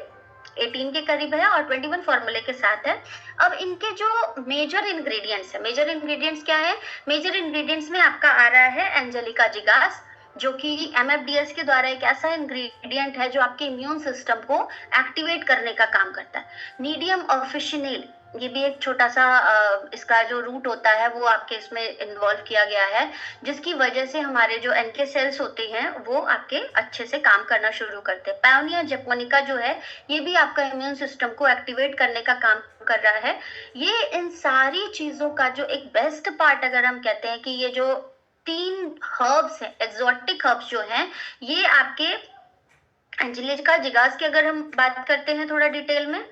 18 के करीब है और 21 फॉर्मूले के साथ है। अब इनके जो मेजर इंग्रेडिएंट्स है, मेजर इंग्रेडिएंट्स क्या है, मेजर इंग्रेडिएंट्स में आपका आ रहा है एंजेलिका जिगास, जो कि MFDS के द्वारा एक ऐसा इंग्रेडिएंट है जो आपके इम्यून सिस्टम को एक्टिवेट करने का काम करता है। नीडियम ऑफिशिनेल, ये भी एक छोटा सा इसका जो रूट होता है वो आपके इसमें इन्वॉल्व किया गया है, जिसकी वजह से हमारे जो NK सेल्स होते हैं वो आपके अच्छे से काम करना शुरू करते हैं। पायोनिया जैपोनिका जो है ये भी आपका इम्यून सिस्टम को एक्टिवेट करने का काम कर रहा है। ये इन सारी चीजों का जो एक बेस्ट पार्ट अगर हम कहते हैं कि ये जो 3 हर्ब्स हैं, एक्सोटिक हर्ब्स जो हैं, ये आपके एंजेलिका जिगास की अगर हम बात करते हैं थोड़ा डिटेल में,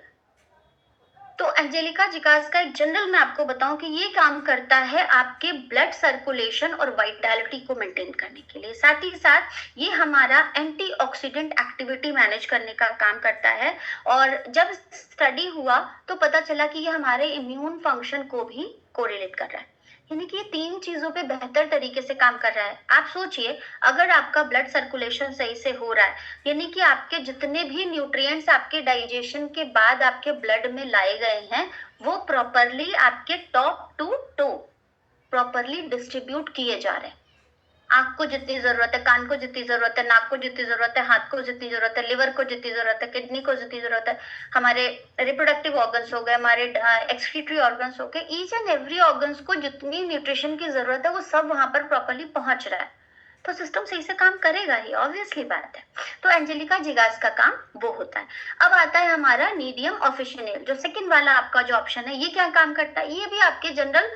तो एंजेलिका जिगास का एक जनरल मैं आपको बताऊं कि ये काम करता है आपके ब्लड सर्कुलेशन और वाइटैलिटी को मेंटेन करने के लिए। साथ ही साथ ये हमारा एंटीऑक्सीडेंट एक्टिविटी मैनेज करने का काम करता है। और जब स्टडी हुआ तो पता चला कि ये हमारे इम्यून फंक्शन को भी कोरिलेट कर रहा है, यानी कि ये 3 चीजों पे बेहतर तरीके से काम कर रहा है। आप सोचिए, अगर आपका ब्लड सर्कुलेशन सही से हो रहा है, यानी कि आपके जितने भी न्यूट्रिएंट्स आपके डाइजेशन के बाद आपके ब्लड में लाए गए हैं, वो प्रॉपरली आपके top to toe properly distribute किए जा रहे हैं। आंख को जितनी जरूरत है, कान को जितनी जरूरत है, नाक को जितनी जरूरत है, हाथ को जितनी जरूरत है, लिवर को जितनी जरूरत है, किडनी को जितनी जरूरत है, हमारे रिप्रोडक्टिव ऑर्गन्स हो गए, हमारे एक्सक्रीटरी ऑर्गन्स हो गए, ईच एंड एवरी ऑर्गन्स को जितनी न्यूट्रिशन की जरूरत है वो सब वहां पर प्रॉपरली पहुंच रहा है, तो सिस्टम सही से काम करेगा ही, ऑब्वियसली बात है। तो एंजेलिका जिगास का काम वो होता है। अब आता है हमारा नीडियम ऑफिशिनेल, जो सेकंड वाला आपका जो ऑप्शन है, ये क्या काम करता है? ये भी आपके जनरल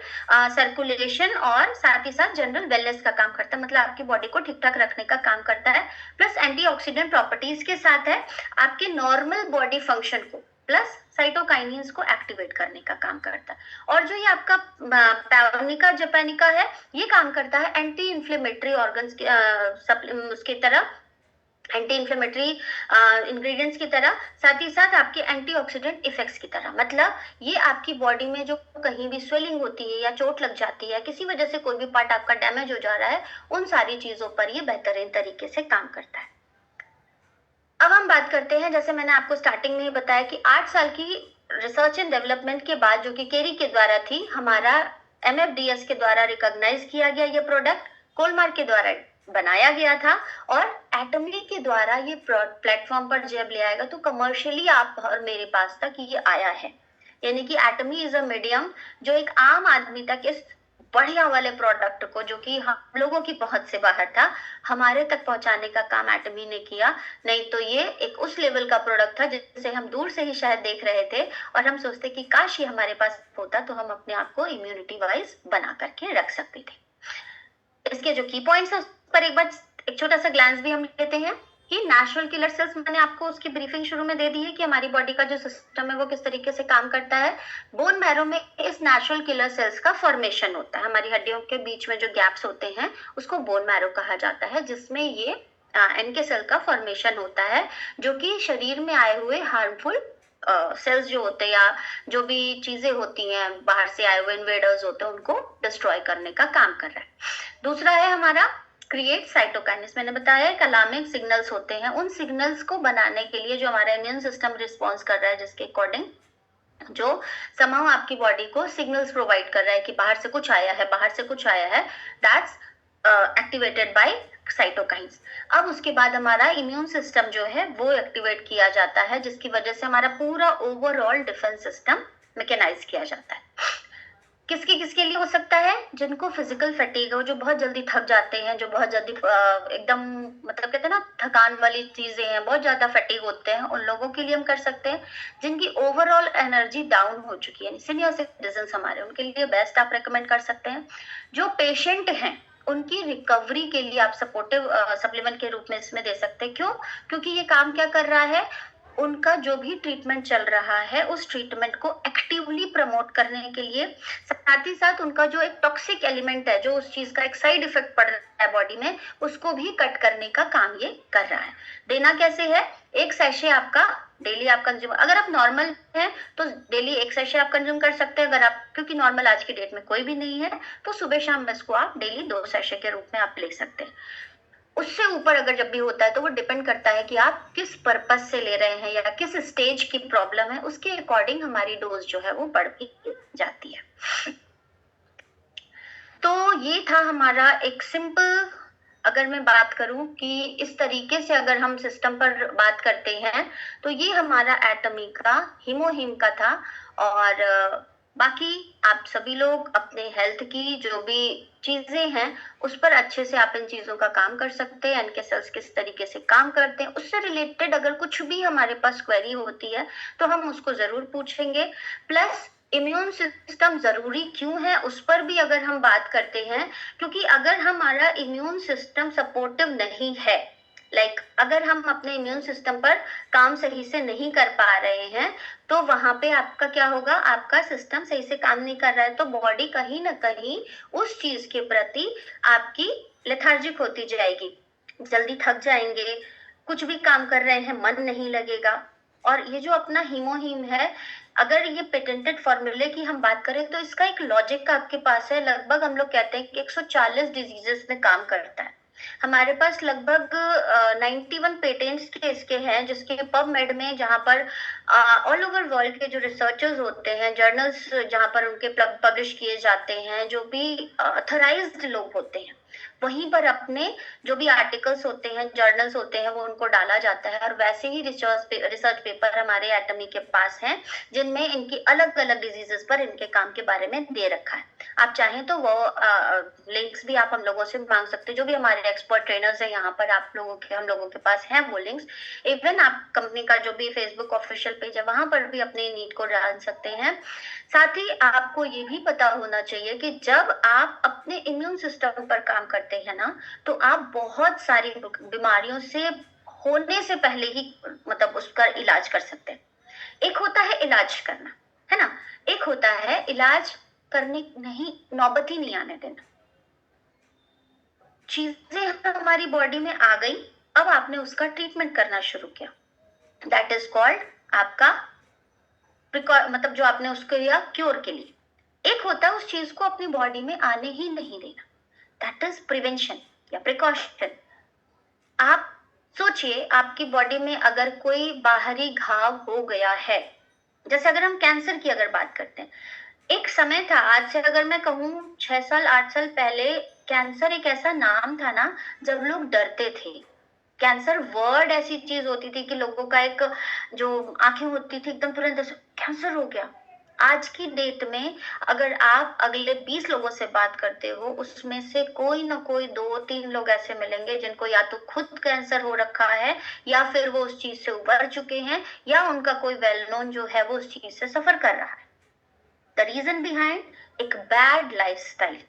सर्कुलेशन और साथ ही साथ जनरल वेलनेस का काम करता है, मतलब आपकी बॉडी को ठीक ठाक रखने का काम करता है। प्लस एंटीऑक्सीडेंट प्रॉपर्टीज के साथ है आपके नॉर्मल बॉडी फंक्शन को, प्लस साइटोकाइनिन्स को एक्टिवेट करने का काम करता है। और जो ये आपका पैवनिका जपैनिका है, ये काम करता है एंटी इन्फ्लेमेटरी ऑर्गन्स उसकी तरह, एंटी इन्फ्लेमेटरी इंग्रेडिएंट्स की तरह, साथ ही साथ आपके एंटीऑक्सीडेंट इफेक्ट्स की तरह। मतलब ये आपकी बॉडी में जो कहीं भी स्वेलिंग होती है या चोट लग जाती है, किसी वजह से कोई भी पार्ट आपका डैमेज हो जा रहा है, उन सारी चीजों पर ये बेहतरीन तरीके से काम करता है। अब हम बात करते हैं, जैसे मैंने आपको स्टार्टिंग में ही बताया कि 8 साल की रिसर्च एंड डेवलपमेंट के बाद, जो कि केरी के द्वारा थी, हमारा MFDS के द्वारा रिकॉग्नाइज किया गया ये प्रोडक्ट, कोलमार्क के द्वारा बनाया गया था, और एटमी के द्वारा ये प्लेटफॉर्म पर जब ले आएगा तो कमर्शियली आप और मेरे पास तक ये आया है। यानी कि एटमी इज अ मीडियम जो एक आम आदमी तक इस बढ़िया वाले प्रोडक्ट को, जो कि हम लोगों की पहुंच से बाहर था, हमारे तक पहुंचाने का काम एटमी ने किया। नहीं तो ये एक उस लेवल का प्रोडक्ट था जिसे हम दूर से ही शायद देख रहे थे और हम सोचते कि काश ये हमारे पास होता तो हम अपने आप को इम्यूनिटी वाइज बना करके रख सकते थे। इसके जो की पॉइंट्स है उस पर एक बार एक छोटा सा ग्लांस भी हम लेते हैं कि नेचुरल किलर सेल्स, मैंने आपको उसकी ब्रीफिंग शुरू में दे दी है कि हमारी बॉडी का जो सिस्टम है वो किस तरीके से काम करता है। बोन मैरो में इस नेचुरल किलर सेल्स का फॉर्मेशन होता है, हमारी हड्डियों के बीच में जो गैप्स होते हैं उसको बोन मैरो कहा जाता है, जिसमें ये NK सेल का फॉर्मेशन होता है, जो कि शरीर में आए हुए हार्मफुल सेल्स जो होते हैं या जो भी चीजें होती हैं बाहर से आए हुए इन्वेडर्स होते हैं उनको डिस्ट्रॉय करने का काम कर रहा है। दूसरा है हमारा क्रिएट साइटोकाइनेस। मैंने बताया अलार्मिंग सिग्नल्स होते हैं, उन सिग्नल्स को बनाने के लिए जो हमारा इम्यून सिस्टम रिस्पॉन्स कर रहा है, जिसके अकॉर्डिंग जो समहाउ आपकी बॉडी को सिग्नल्स प्रोवाइड कर रहा है कि बाहर से कुछ आया है, बाहर से कुछ आया है, दैट्स एक्टिवेटेड बाय साइटोकाइन्स। अब उसके बाद हमारा इम्यून सिस्टम जो है वो एक्टिवेट किया जाता है, जिसकी वजह से हमारा पूरा ओवरऑल डिफेंस सिस्टम मैकेनाइज किया जाता है। किसके किसके लिए हो सकता है? जिनको फिजिकल फैटिग हो, जो बहुत जल्दी थक जाते हैं, जो बहुत जल्दी एकदम मतलब कहते हैं ना थकान वाली चीजें हैं, बहुत ज्यादा फैटिग होते हैं, उन लोगों के लिए हम कर सकते हैं। जिनकी ओवरऑल एनर्जी डाउन हो चुकी है, सीनियर सिटीजन हमारे, उनके लिए बेस्ट आप रेकमेंड कर सकते हैं। जो पेशेंट हैं उनकी रिकवरी के लिए आप सपोर्टिव सप्लीमेंट के रूप में इसमें दे सकते हैं। क्यों? क्योंकि ये काम क्या कर रहा है, उनका जो भी ट्रीटमेंट चल रहा है उस ट्रीटमेंट को एक्टिवली प्रमोट करने के लिए, साथ ही साथ उनका जो एक टॉक्सिक एलिमेंट है, जो उस चीज का एक साइड इफेक्ट पड़ रहा है बॉडी में, उसको भी कट करने का काम ये कर रहा है। देना कैसे है? एक सैशे आपका डेली आप कंज्यूम, अगर आप नॉर्मल हैं तो डेली एक सैशे आप कंज्यूम कर सकते हैं। अगर आप, क्योंकि नॉर्मल आज की डेट में कोई भी नहीं है, तो सुबह शाम में इसको आप डेली 2 सैशे के रूप में आप ले सकते हैं। उससे ऊपर अगर जब भी होता है तो वो डिपेंड करता है कि आप किस पर्पस से ले रहे हैं या किस स्टेज की प्रॉब्लम है, उसके अकॉर्डिंग हमारी डोज जो है वो बढ़ती जाती है। तो ये था हमारा एक सिंपल, अगर मैं बात करूं कि इस तरीके से अगर हम सिस्टम पर बात करते हैं तो ये हमारा एटमी का हीमोहिम का था। और बाकी आप सभी लोग अपने हेल्थ की जो भी चीजें हैं उस पर अच्छे से आप इन चीजों का काम कर सकते हैं। NK सेल्स किस तरीके से काम करते हैं, उससे रिलेटेड अगर कुछ भी हमारे पास क्वेरी होती है तो हम उसको जरूर पूछेंगे। प्लस इम्यून सिस्टम जरूरी क्यों है उस पर भी अगर हम बात करते हैं, क्योंकि अगर हमारा इम्यून सिस्टम सपोर्टिव नहीं है, अगर हम अपने इम्यून सिस्टम पर काम सही से नहीं कर पा रहे हैं, तो वहां पे आपका क्या होगा, आपका सिस्टम सही से काम नहीं कर रहा है, तो बॉडी कहीं ना कहीं उस चीज के प्रति आपकी लेथार्जिक होती जाएगी, जल्दी थक जाएंगे, कुछ भी काम कर रहे हैं मन नहीं लगेगा। और ये जो अपना हीमोहीम है, अगर ये पेटेंटेड फॉर्मूले की हम बात करें तो इसका एक लॉजिक आपके पास है, लगभग हम लोग कहते हैं कि 140 डिजीजेस में काम करता है। हमारे पास लगभग 91 पेटेंट्स के इसके हैं, जिसके पबमेड में, जहां पर ऑल ओवर वर्ल्ड के जो रिसर्चर्स होते हैं, जर्नल्स जहां पर उनके पब्लिश किए जाते हैं, जो भी ऑथराइज्ड लोग होते हैं, वहीं पर अपने जो भी आर्टिकल्स होते हैं, जर्नल्स होते हैं, वो उनको डाला जाता है। और वैसे ही रिसर्च पेपर हमारे एटमी के पास हैं, जिनमें इनकी अलग अलग डिजीजेस पर इनके काम के बारे में दे रखा है। आप चाहें तो वो लिंक्स भी आप हम लोगों से मांग सकते हैं, जो भी हमारे एक्सपर्ट ट्रेनर्स हैं यहाँ पर, हम लोगों के पास हैं वो लिंक्स। इवन आप कंपनी का जो भी फेसबुक ऑफिशियल पेज है, वहां पर भी अपने नीड को जान सकते हैं। साथ ही आपको ये भी पता होना चाहिए कि जब आप अपने इम्यून सिस्टम पर काम करते हैं ना, तो आप बहुत सारी बीमारियों से होने से पहले ही मतलब उसका इलाज कर सकते हैं। एक होता है इलाज करना, है ना, एक होता है इलाज करने नहीं, नौबत ही नहीं आने देना। चीजें हमारी बॉडी में आ गई, अब आपने उसका ट्रीटमेंट करना शुरू किया, दैट इज कॉल्ड आपका मतलब जो आपने उसको किया क्योर के लिए। एक होता है उस चीज को अपनी बॉडी में आने ही नहीं देना, दैट इज प्रिवेंशन या प्रिकॉशन। आप सोचिए, आपकी बॉडी में अगर कोई बाहरी घाव हो गया है, जैसे अगर हम कैंसर की अगर बात करते हैं, एक समय था, आज से अगर मैं कहूँ 6 साल 8 साल पहले, कैंसर एक ऐसा नाम था ना जब लोग डरते थे। कैंसर वर्ड ऐसी चीज होती थी कि लोगों का एक जो आंखें होती थी एकदम तुरंत कैंसर हो गया। आज की डेट में अगर आप अगले 20 लोगों से बात करते हो, उसमें से कोई ना कोई 2-3 लोग ऐसे मिलेंगे जिनको या तो खुद कैंसर हो रखा है, या फिर वो उस चीज से उबर चुके हैं, या उनका कोई वेल नोन जो है वो उस चीज से सफर कर रहा है। द रीजन बिहाइंड एक बैड लाइफस्टाइल,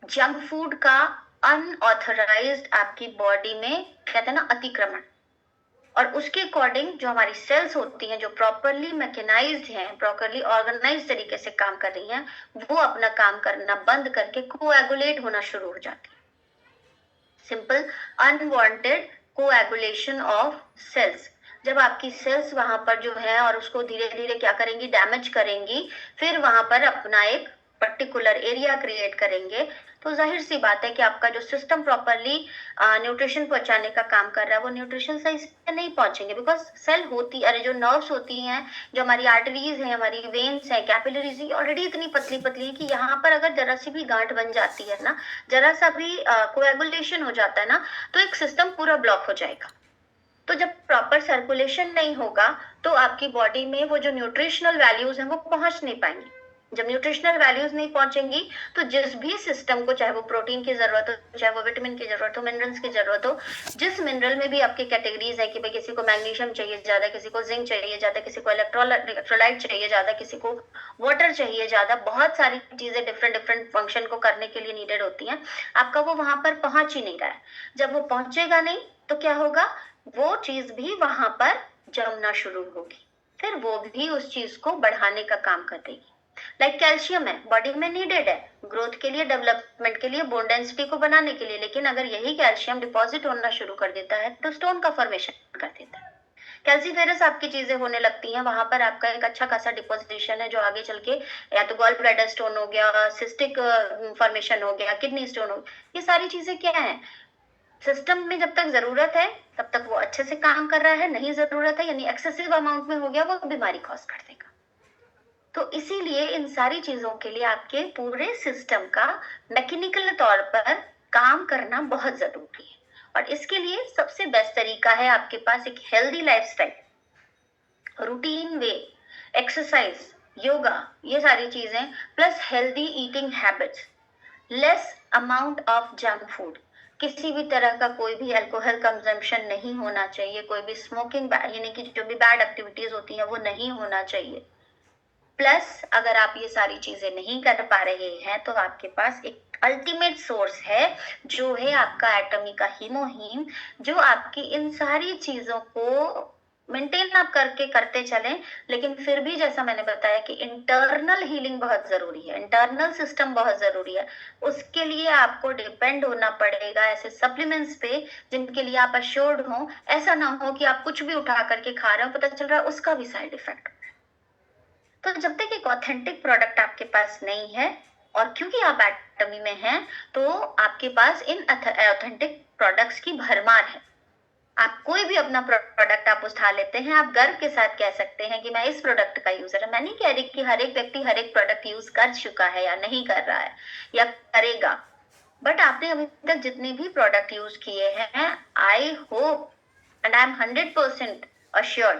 जंक फूड का अनऑथराइज्ड आपकी बॉडी में कहते हैं ना अतिक्रमण, और उसके अकॉर्डिंग जो हमारी सेल्स होती हैं, जो प्रॉपरली मैकेनाइज्ड हैं, प्रॉपरली ऑर्गेनाइज तरीके से काम कर रही हैं, वो अपना काम करना बंद करके कोएगुलेट होना शुरू हो जाती है। Simple unwanted coagulation of cells. जब आपकी सेल्स वहां पर जो है और उसको धीरे धीरे क्या करेंगी, डैमेज करेंगी, फिर वहां पर अपना एक पर्टिकुलर एरिया क्रिएट करेंगे, तो जाहिर सी बात है कि आपका जो सिस्टम प्रॉपरली न्यूट्रिशन पहुंचाने का काम कर रहा है, वो न्यूट्रिशन सही से नहीं पहुंचेंगे, बिकॉज सेल होती, अरे जो नर्व्स होती हैं, जो हमारी आर्टरीज हैं, हमारी वेन्स हैं, कैपिलरीज ऑलरेडी इतनी पतली पतली है कि यहाँ पर अगर जरा सी भी गांठ बन जाती है ना, जरा सा भी कोएगुलेशन हो जाता है ना, तो एक सिस्टम पूरा ब्लॉक हो जाएगा। तो जब प्रॉपर सर्कुलेशन नहीं होगा, तो आपकी बॉडी में वो जो न्यूट्रिशनल वैल्यूज हैं वो पहुंच नहीं पाएंगी। जब न्यूट्रिशनल वैल्यूज नहीं पहुंचेंगी, तो जिस भी सिस्टम को, चाहे वो प्रोटीन की जरूरत हो, चाहे वो विटामिन की जरूरत हो, मिनरल्स की जरूरत हो, जिस मिनरल में भी आपकी कैटेगरीज है कि भाई किसी को मैग्नीशियम चाहिए ज्यादा, किसी को जिंक चाहिए ज्यादा, किसी को इलेक्ट्रोलाइट चाहिए ज्यादा, किसी को वाटर चाहिए ज्यादा, बहुत सारी चीजें डिफरेंट फंक्शन को करने के लिए नीडेड होती हैं, आपका वो वहां पर पहुंच ही नहीं रहा है। जब वो पहुंचेगा नहीं तो क्या होगा, वो चीज भी वहां पर जमना शुरू होगी, फिर वो भी उस चीज को बढ़ाने का काम कर देगी। लाइक कैल्शियम है, बॉडी में नीडेड है ग्रोथ के लिए, डेवलपमेंट के लिए, बोन डेंसिटी को बनाने के लिए, लेकिन अगर यही कैल्शियम डिपॉजिट होना शुरू कर देता है तो स्टोन का फॉर्मेशन कर देता है, कैल्सीफेरस आपकी चीजें होने लगती हैं, वहां पर आपका एक अच्छा खासा डिपोजिशन है, जो आगे चल के या तो गॉल ब्लैडर स्टोन हो गया, सिस्टिक फॉर्मेशन हो गया, किडनी स्टोन हो गया। ये सारी चीजें क्या है, सिस्टम में जब तक जरूरत है तब तक वो अच्छे से काम कर रहा है, नहीं जरूरत है यानी एक्सेसिव अमाउंट में हो गया, वो बीमारी कॉज कर देगा। तो इसीलिए इन सारी चीजों के लिए आपके पूरे सिस्टम का मैकेनिकल तौर पर काम करना बहुत जरूरी है, और इसके लिए सबसे बेस्ट तरीका है आपके पास एक हेल्दी लाइफस्टाइल, रूटीन वे, एक्सरसाइज, योगा, ये सारी चीजें, plus healthy eating habits, less amount of junk food, किसी भी तरह का कोई भी अल्कोहल कंजम्पशन नहीं होना चाहिए, कोई भी स्मोकिंग यानी कि जो भी बैड एक्टिविटीज होती हैं वो नहीं होना चाहिए, प्लस अगर आप ये सारी चीजें नहीं कर पा रहे हैं तो आपके पास एक अल्टीमेट सोर्स है जो है आपका एटमी का हीमोहीम, जो आपकी इन सारी चीजों को मेंटेन आप करके करते चलें। लेकिन फिर भी जैसा मैंने बताया कि इंटरनल हीलिंग बहुत जरूरी है, इंटरनल सिस्टम बहुत जरूरी है। उसके लिए आपको डिपेंड होना पड़ेगा ऐसे सप्लीमेंट्स पे जिनके लिए आप अश्योर्ड हो। ऐसा ना हो कि आप कुछ भी उठा करके खा रहे हो, पता चल रहा है उसका भी साइड इफेक्ट। तो जब तक एक ऑथेंटिक प्रोडक्ट आपके पास नहीं है, और क्योंकि आप एटमी में हैं, तो आपके पास इन ऑथेंटिक प्रोडक्ट्स की भरमार है। आप कोई भी अपना प्रोडक्ट आप उठा लेते हैं, आप गर्व के साथ कह सकते हैं कि मैं इस प्रोडक्ट का यूजर है। मैं नहीं कह रही कि हर एक व्यक्ति हर एक प्रोडक्ट यूज कर चुका है या नहीं कर रहा है या करेगा, बट आपने अभी तक जितने भी प्रोडक्ट यूज किए हैं, I hope and I am 100% assured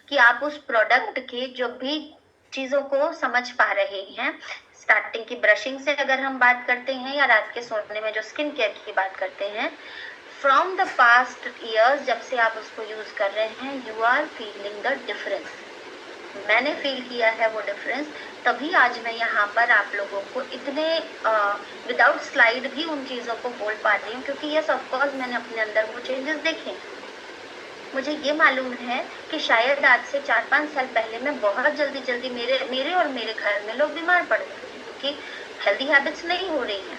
कि आप उस प्रोडक्ट के जो भी चीजों को समझ पा रहे हैं। स्टार्टिंग की ब्रशिंग से अगर हम बात करते हैं या रात के सोने में जो स्किन केयर की बात करते हैं, फ्रॉम द पास्ट ईयर्स जब से आप उसको यूज कर रहे हैं, you are feeling the difference. मैंने फील किया है वो डिफरेंस, तभी आज मैं यहाँ पर आप लोगों को इतने विदाउट स्लाइड भी उन चीज़ों को बोल पा रही हूँ, क्योंकि यस ऑफकोर्स मैंने अपने अंदर वो चेंजेस देखे। मुझे ये मालूम है कि शायद आज से 4-5 साल पहले मैं बहुत जल्दी मेरे और मेरे घर में लोग बीमार पड़ गए क्योंकि हेल्दी हैबिट्स नहीं हो रही हैं।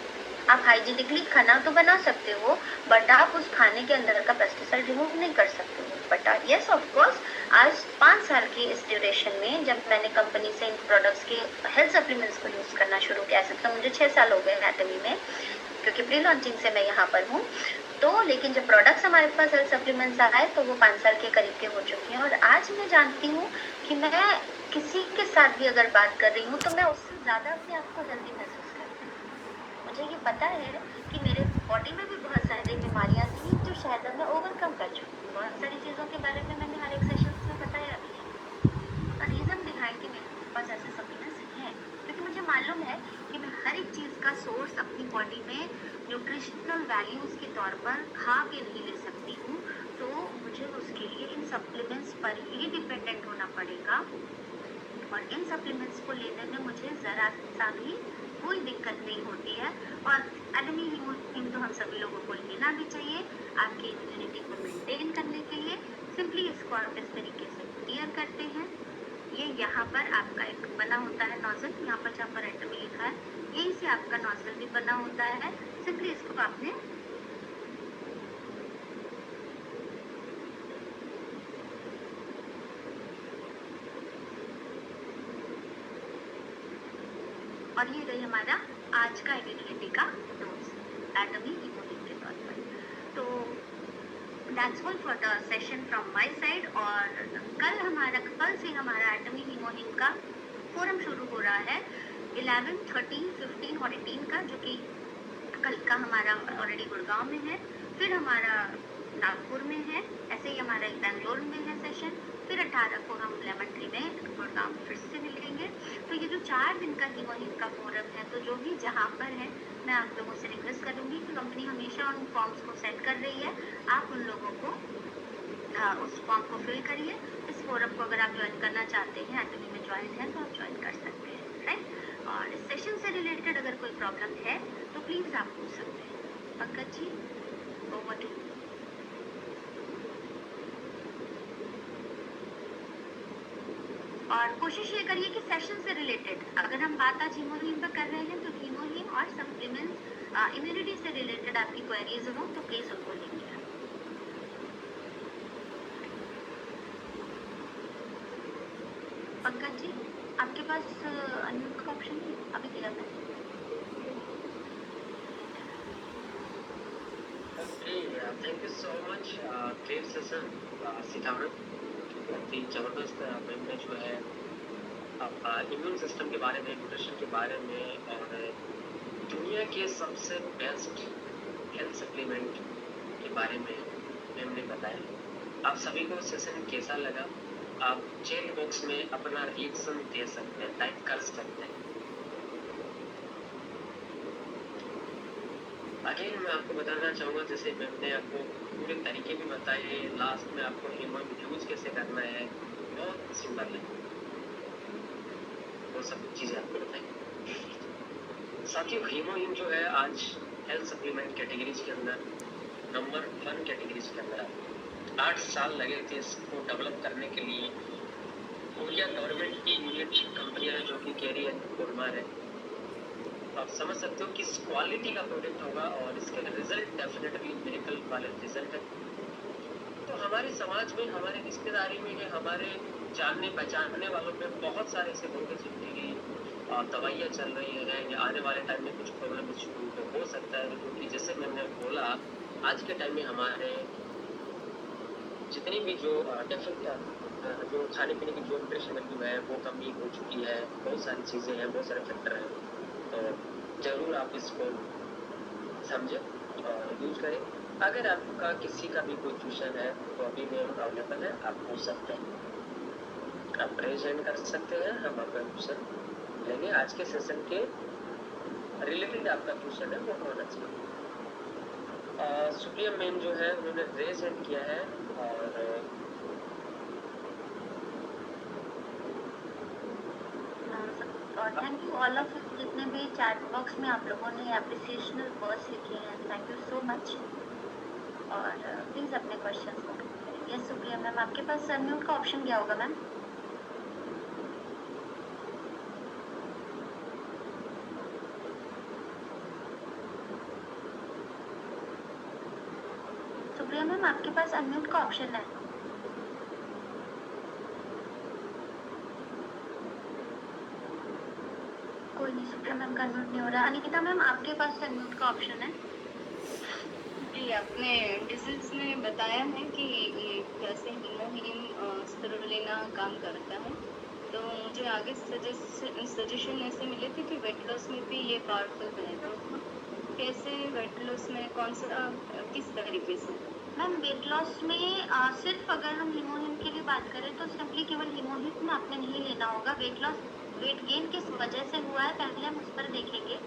आप हाइजीनिकली खाना तो बना सकते हो, बट आप उस खाने के अंदर का पेस्टिसाइड रिमूव नहीं कर सकते हो। बट यस ऑफ कोर्स आज 5 साल की इस ड्यूरेशन में जब मैंने कंपनी से इन प्रोडक्ट्स के हेल्थ सप्लीमेंट्स को यूज़ करना शुरू किया, ऐसे तो मुझे 6 साल हो गए एटमी में, क्योंकि प्री लॉन्चिंग से मैं यहाँ पर हूँ। तो लेकिन जब प्रोडक्ट्स हमारे पास हेल्थ सप्लीमेंट्स आए तो वो 5 साल के करीब के हो चुके हैं। और आज मैं जानती हूँ कि मैं किसी के साथ भी अगर बात कर रही हूँ तो मैं उससे ज़्यादा अपने आप को हेल्दी महसूस करती हूँ। मुझे ये पता है कि मेरे बॉडी में भी बहुत सारी बीमारियाँ थी जो शायद मैं ओवरकम कर चुकी हूँ। बहुत सारी चीज़ों के बारे में मैंने हर एक सेशन में बताया भी है। रीज़न बिहाइंड कि मेरे पास ऐसे सप्लीमेंट्स हैं क्योंकि मुझे मालूम है कि मैं हर एक चीज़ का सोर्स अपनी बॉडी में न्यूट्रिशनल वैल्यूज़ के तौर पर खा के नहीं ले सकती हूँ। तो मुझे उसके लिए इन सप्लीमेंट्स पर ही डिपेंडेंट होना पड़ेगा, और इन सप्लीमेंट्स को लेने में मुझे ज़रा सा भी कोई दिक्कत नहीं होती है। और एटमी हीमोहीम तो हम सभी लोगों को लेना भी चाहिए आपकी इम्यूनिटी को मेंटेन करने के लिए। सिंपली इसको आप इस तरीके से क्लियर करते हैं। ये यहाँ पर आपका एक बना होता है नोजल, यहाँ पर जहाँ पर एटमी लिखा है यहीं से आपका नोजल भी बना होता है। सिंपली इसको आपने और ये रही हमारा आज का इम्यूनिटी का डोज एटमी हीमोहीम के तौर पर। तो that's all for the session from my side. और कल से हमारा एटमी हीमोहीम का फोरम शुरू हो रहा है 11, 13, 15 और 18 का, जो कि कल का हमारा ऑलरेडी गुड़गांव में है, फिर हमारा नागपुर में है, ऐसे ही हमारा एक बेंगलोर में है सेशन, फिर 18 को हम लेमन ट्री में गुड़गांव फिर से मिलेंगे। तो ये जो 4 दिन का हीमोहीम का फोरम है, तो जो भी जहाँ पर है मैं आप लोगों से रिक्वेस्ट करूँगी कि कंपनी हमेशा उन फॉर्म्स को सेट कर रही है, आप उन लोगों को उस फॉर्म को फिल करिए। इस फोरम को अगर आप ज्वाइन करना चाहते हैं, एटमी में ज्वाइन है, तो आप ज्वाइन कर सकते हैं, राइट। और इस सेशन से रिलेटेड अगर कोई प्रॉब्लम है तो प्लीज़ आप पूछ सकते हैं। Pankaj ji, over to you. और कोशिश ये करिए कि सेशन से रिलेटेड अगर हम बात आज हीमोहीम पर कर रहे हैं तो हीमोहीम और सप्लीमेंट्स इम्यूनिटी से रिलेटेड आपकी क्वेरीज हो तो प्लीज़ उनको लिखिए। पंकज जी, आपके पास अनम्यूट का ऑप्शन है? अभी दिया मैं। Thank you so much. Great session Sitamarhi, बहुत ही ज़बरदस्त मैंने जो है आपका इम्यून सिस्टम के बारे में, न्यूट्रिशन के बारे में और दुनिया के सबसे बेस्ट हेल्थ सप्लीमेंट के बारे में मैंने बताया। आप सभी को सेशन कैसा लगा आप चैट बॉक्स में अपना रिएक्शन दे सकते हैं, टाइप कर सकते हैं। अगेन मैं आपको बताना चाहूँगा, जैसे मैंने आपको पूरे तरीके भी बताए, लास्ट में आपको हीमोहीम यूज कैसे करना है, बहुत सिंपल है। वो सब चीज़ें आपको बताएंगे। साथियों, हीमोहिम जो है आज हेल्थ सप्लीमेंट कैटेगरीज के अंदर नंबर 1 कैटेगरीज के अंदर आता है। 8 साल लगे थे इसको डेवलप करने के लिए। कोरिया गवर्नमेंट की यूनिट कंपनियां जो कि केरी एंड कोलमार है, आप समझ सकते हो कि इस क्वालिटी का प्रोडक्ट होगा और इसके रिजल्ट डेफिनेटली मेडिकल वाले रिजल्ट है। तो हमारे समाज में, हमारे रिश्तेदारी में है, हमारे जानने पहचानने वालों में बहुत सारे ऐसे होंगे जिनकी दवाइयाँ चल रही हैं या आने वाले टाइम में कुछ प्रॉब्लम इशू हो सकता है, क्योंकि जैसे मैंने बोला आज के टाइम में हमारे जितनी भी जो जो खाने पीने की जो न्यूट्रिशन वैल्यू है वो कमी हो चुकी है। बहुत सारी चीज़ें हैं, बहुत सारे फैक्टर हैं, तो ज़रूर आप इसको समझें और यूज करें। अगर आपका किसी का भी कोई क्वेश्चन है तो अभी में अवेलेबल है, आप पूछ सकते हैं, आप रेज हैंड कर सकते हैं, हम आपका क्वेश्चन लेंगे। आज के सेशन के रिलेटेड आपका क्वेश्चन है वो होना चाहिए। सुप्रिया मैम जो है उन्होंने रेज हैंड किया है और thank you all of you जितने भी चैट बॉक्स में आप लोगों ने एप्रिसिएशनल वर्ड्स लिखे हैं, थैंक यू सो मच। और प्लीज़ अपने क्वेश्चंस को करें। यस सुप्रिया मैम, आपके पास अनम्यूट का ऑप्शन क्या होगा मैम? सुप्रिया मैम, आपके पास अनम्यूट का ऑप्शन है। कोई नहीं, सुप्रिया मैम का अनम्यूट नहीं हो रहा। अनिकिता मैम, आपके पास अनम्यूट का ऑप्शन है। जी, अपने डिजीज में बताया है कि ये कैसे हीमोहीम स्पिरुलिना काम करता है, तो मुझे आगे सजेशन ऐसे मिले थे कि वेट लॉस में भी ये पावरफुल है, तो कैसे वेट लॉस में कौन सा किस तरीके से? मैम वेट लॉस में सिर्फ अगर हम हीमोहिम की भी बात करें तो सिंपली केवल हीमोहिम आपने नहीं लेना होगा। वेट लॉस, वेट गेन किस वजह से हुआ है पहले हम उस पर देखेंगे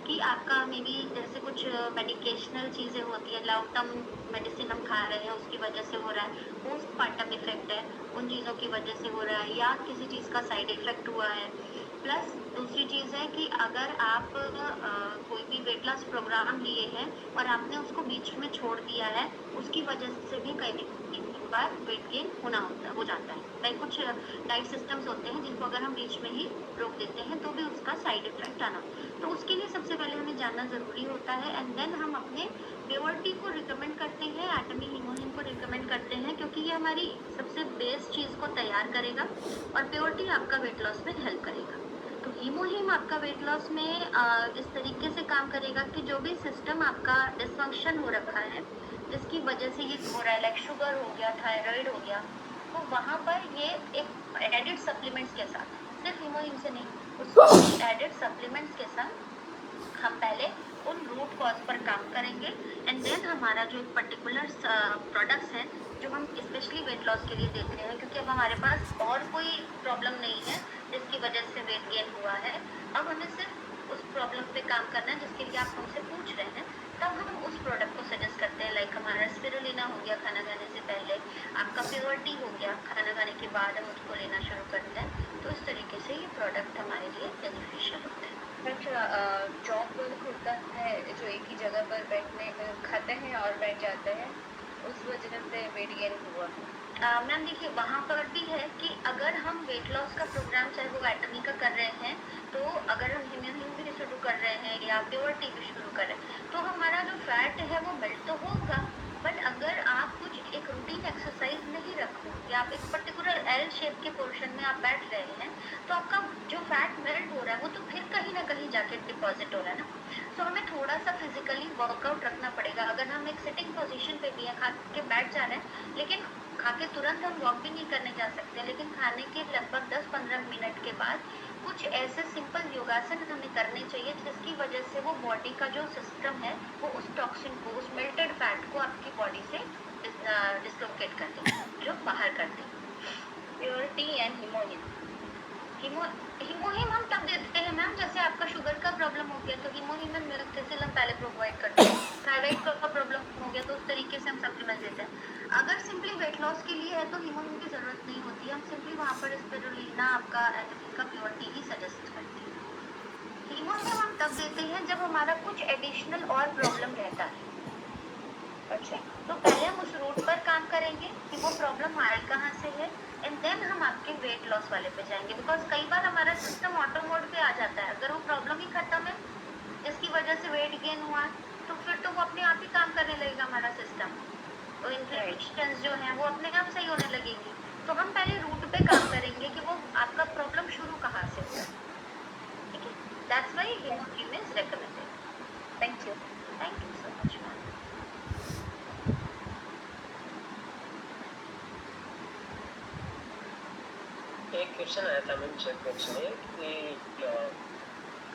कि आपका मे बी जैसे कुछ मेडिकेशनल चीज़ें होती है, लॉन्ग टर्म मेडिसिन हम खा रहे हैं उसकी वजह से हो रहा है, पोस्टमार्टम इफेक्ट है उन चीज़ों की वजह से हो रहा है, या किसी चीज़ का साइड इफेक्ट हुआ है। प्लस दूसरी चीज़ है कि अगर आप कोई भी वेट लॉस प्रोग्राम लिए हैं और आपने उसको बीच में छोड़ दिया है, उसकी वजह से भी कई बार वेट गेन हो जाता है। लाइक कुछ डाइट सिस्टम्स होते हैं जिनको अगर हम बीच में ही रोक देते हैं तो भी उसका साइड इफेक्ट आना, तो उसके लिए सबसे पहले हमें जानना ज़रूरी होता है। एंड देन हम अपने प्योरिटी को रिकमेंड करते हैं, एटमी हीमोहिम को रिकमेंड करते हैं, क्योंकि ये हमारी सबसे बेस्ट चीज़ को तैयार करेगा और प्योरिटी आपका वेट लॉस में हेल्प करेगा। तो हीमोहिम आपका वेट लॉस में इस तरीके से काम करेगा कि जो भी सिस्टम आपका डिसफंक्शन हो रखा है, जिसकी वजह से ये हो रहा है, लाइक शुगर हो गया, थायराइड हो गया, तो वहाँ पर ये एक एडेड सप्लीमेंट्स के साथ, सिर्फ हीमोहिम से नहीं, उस एडेड सप्लीमेंट्स के साथ हम पहले उन रूट कॉज पर काम करेंगे एंड देन हमारा जो पर्टिकुलर प्रोडक्ट्स हैं जो हम स्पेशली वेट लॉस के लिए देते हैं, क्योंकि अब हमारे पास और कोई प्रॉब्लम नहीं है जिसकी वजह से वेट गेन हुआ है। अब हमें सिर्फ उस प्रॉब्लम पे काम करना है जिसके लिए आप हमसे पूछ रहे हैं, तब हम उस प्रोडक्ट को सजेस्ट करते हैं। लाइक हमारा स्पिरुलिना हो गया खाना खाने से पहले, आपका प्योरिटी हो गया खाना खाने के बाद हम उसको लेना शुरू करते हैं। तो इस तरीके से ये प्रोडक्ट हमारे लिए बेनिफिशियल होते हैं। अच्छा, जॉब वर्क होता है जो एक ही जगह पर बैठने खाते हैं और बैठ जाते हैं, उस वजह से वेट गेन हुआ। मैम देखिए, वहाँ पर भी है कि अगर हम वेट लॉस का प्रोग्राम चाहे वो एटमी का कर रहे हैं, तो अगर हम हीमोहिम भी शुरू कर रहे हैं या प्योरिटी भी शुरू कर रहे हैं, तो हमारा जो फैट है वो मेल्ट तो होगा, बट अगर आप कुछ एक रूटीन एक्सरसाइज नहीं रखो या आप एक पर्टिकुलर एल शेप के पोर्शन में आप बैठ रहे हैं, तो आपका जो फैट मेल्ट हो रहा है वो तो फिर कहीं ना कहीं जाके डिपॉजिट हो रहा है ना। सो हमें थोड़ा सा फिजिकली वर्कआउट रखना पड़ेगा। अगर हम एक सिटिंग पोजीशन पे भी हैं, खा के बैठ जा रहे हैं, लेकिन खा के तुरंत हम वॉक भी नहीं करने जा सकते, लेकिन खाने के लगभग 10-15 मिनट के बाद कुछ ऐसे सिंपल योगासन हमें करने चाहिए जिसकी वजह से वो बॉडी का जो सिस्टम है वो उस टॉक्सिन को, उस मेल्टेड फैट को आपकी बॉडी से डिस्लोकेट कर दे, जो बाहर कर दे। प्योरिटी एंड हीमोहिम हीमोहिम हम तब देते हैं मैम जैसे आपका शुगर का प्रॉब्लम हो गया तो हीमोहिम में मिल्क हम पहले प्रोवाइड करते हैं। थायराइड का प्रॉब्लम हो गया तो उस तरीके से हम सप्लीमेंट देते हैं। अगर सिंपली वेट लॉस के लिए है तो हीमोहिम की जरूरत नहीं होती है, हम सिंपली वहाँ पर स्पिरुलिना आपका एलोपैथी का प्योर टी ही सजेस्ट करते हैं। हीमोहिम हम तब देते हैं जब हमारा कुछ एडिशनल और प्रॉब्लम रहता है। अच्छा, तो पहले हम उस रूट पर काम करेंगे कि वो प्रॉब्लम आई कहाँ से है एंड देन हम आपके वेट लॉस वाले पे जाएंगे, बिकॉज कई बार हमारा सिस्टम ऑटो मोड पे आ जाता है। अगर वो प्रॉब्लम ही खत्म है जिसकी वजह से वेट गेन हुआ तो फिर तो वो अपने आप ही काम करने लगेगा हमारा सिस्टम, तो इन्फ्लेमेशन जो है वो अपने आप सही होने लगेगी। तो हम पहले रूट पे काम करेंगे कि वो आपका प्रॉब्लम शुरू कहाँ से हुआ, ठीक है। That's why haemoglobin is recommended. Thank you so much ma'am. एक क्वेश्चन आया था मैम चैट बॉक्स में कि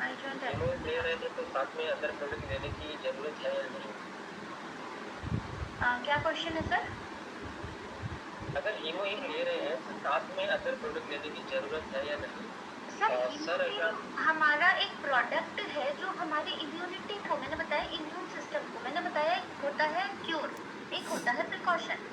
हीमो ले रहे थे तो साथ में अदर प्रोडक्ट लेने की जरूरत है या नहीं? क्या क्वेश्चन है सर? अगर हीमोहिम ले रहे हैं तो साथ में अदर प्रोडक्ट लेने की जरूरत है या नहीं? सर हमारा एक प्रोडक्ट है जो हमारी इम्यूनिटी को, मैंने बताया इम्यून सिस्टम को, मैंने बताया एक होता है क्योर, एक होता है प्रिकॉशन।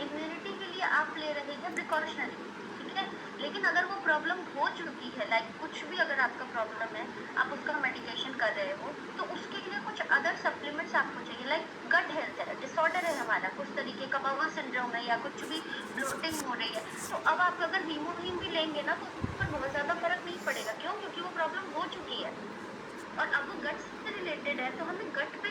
इम्यूनिटी के लिए आप ले रहे हैं प्रिकॉशनरी, ठीक है। लेकिन अगर वो प्रॉब्लम हो चुकी है, लाइक कुछ भी अगर आपका प्रॉब्लम है, आप उसका मेडिकेशन कर रहे हो, तो उसके लिए कुछ अदर सप्लीमेंट्स आपको चाहिए। लाइक गट हेल्थ है, डिसऑर्डर है हमारा कुछ तरीके का, बवाल सिंड्रोम है या कुछ भी ब्लोटिंग हो रही है, तो अब आप अगर हीमोहिम भी लेंगे ना तो उस पर बहुत ज़्यादा फर्क नहीं पड़ेगा। क्यों? क्योंकि वो प्रॉब्लम हो चुकी है और अब वो गट से रिलेटेड है, तो हमें गट पे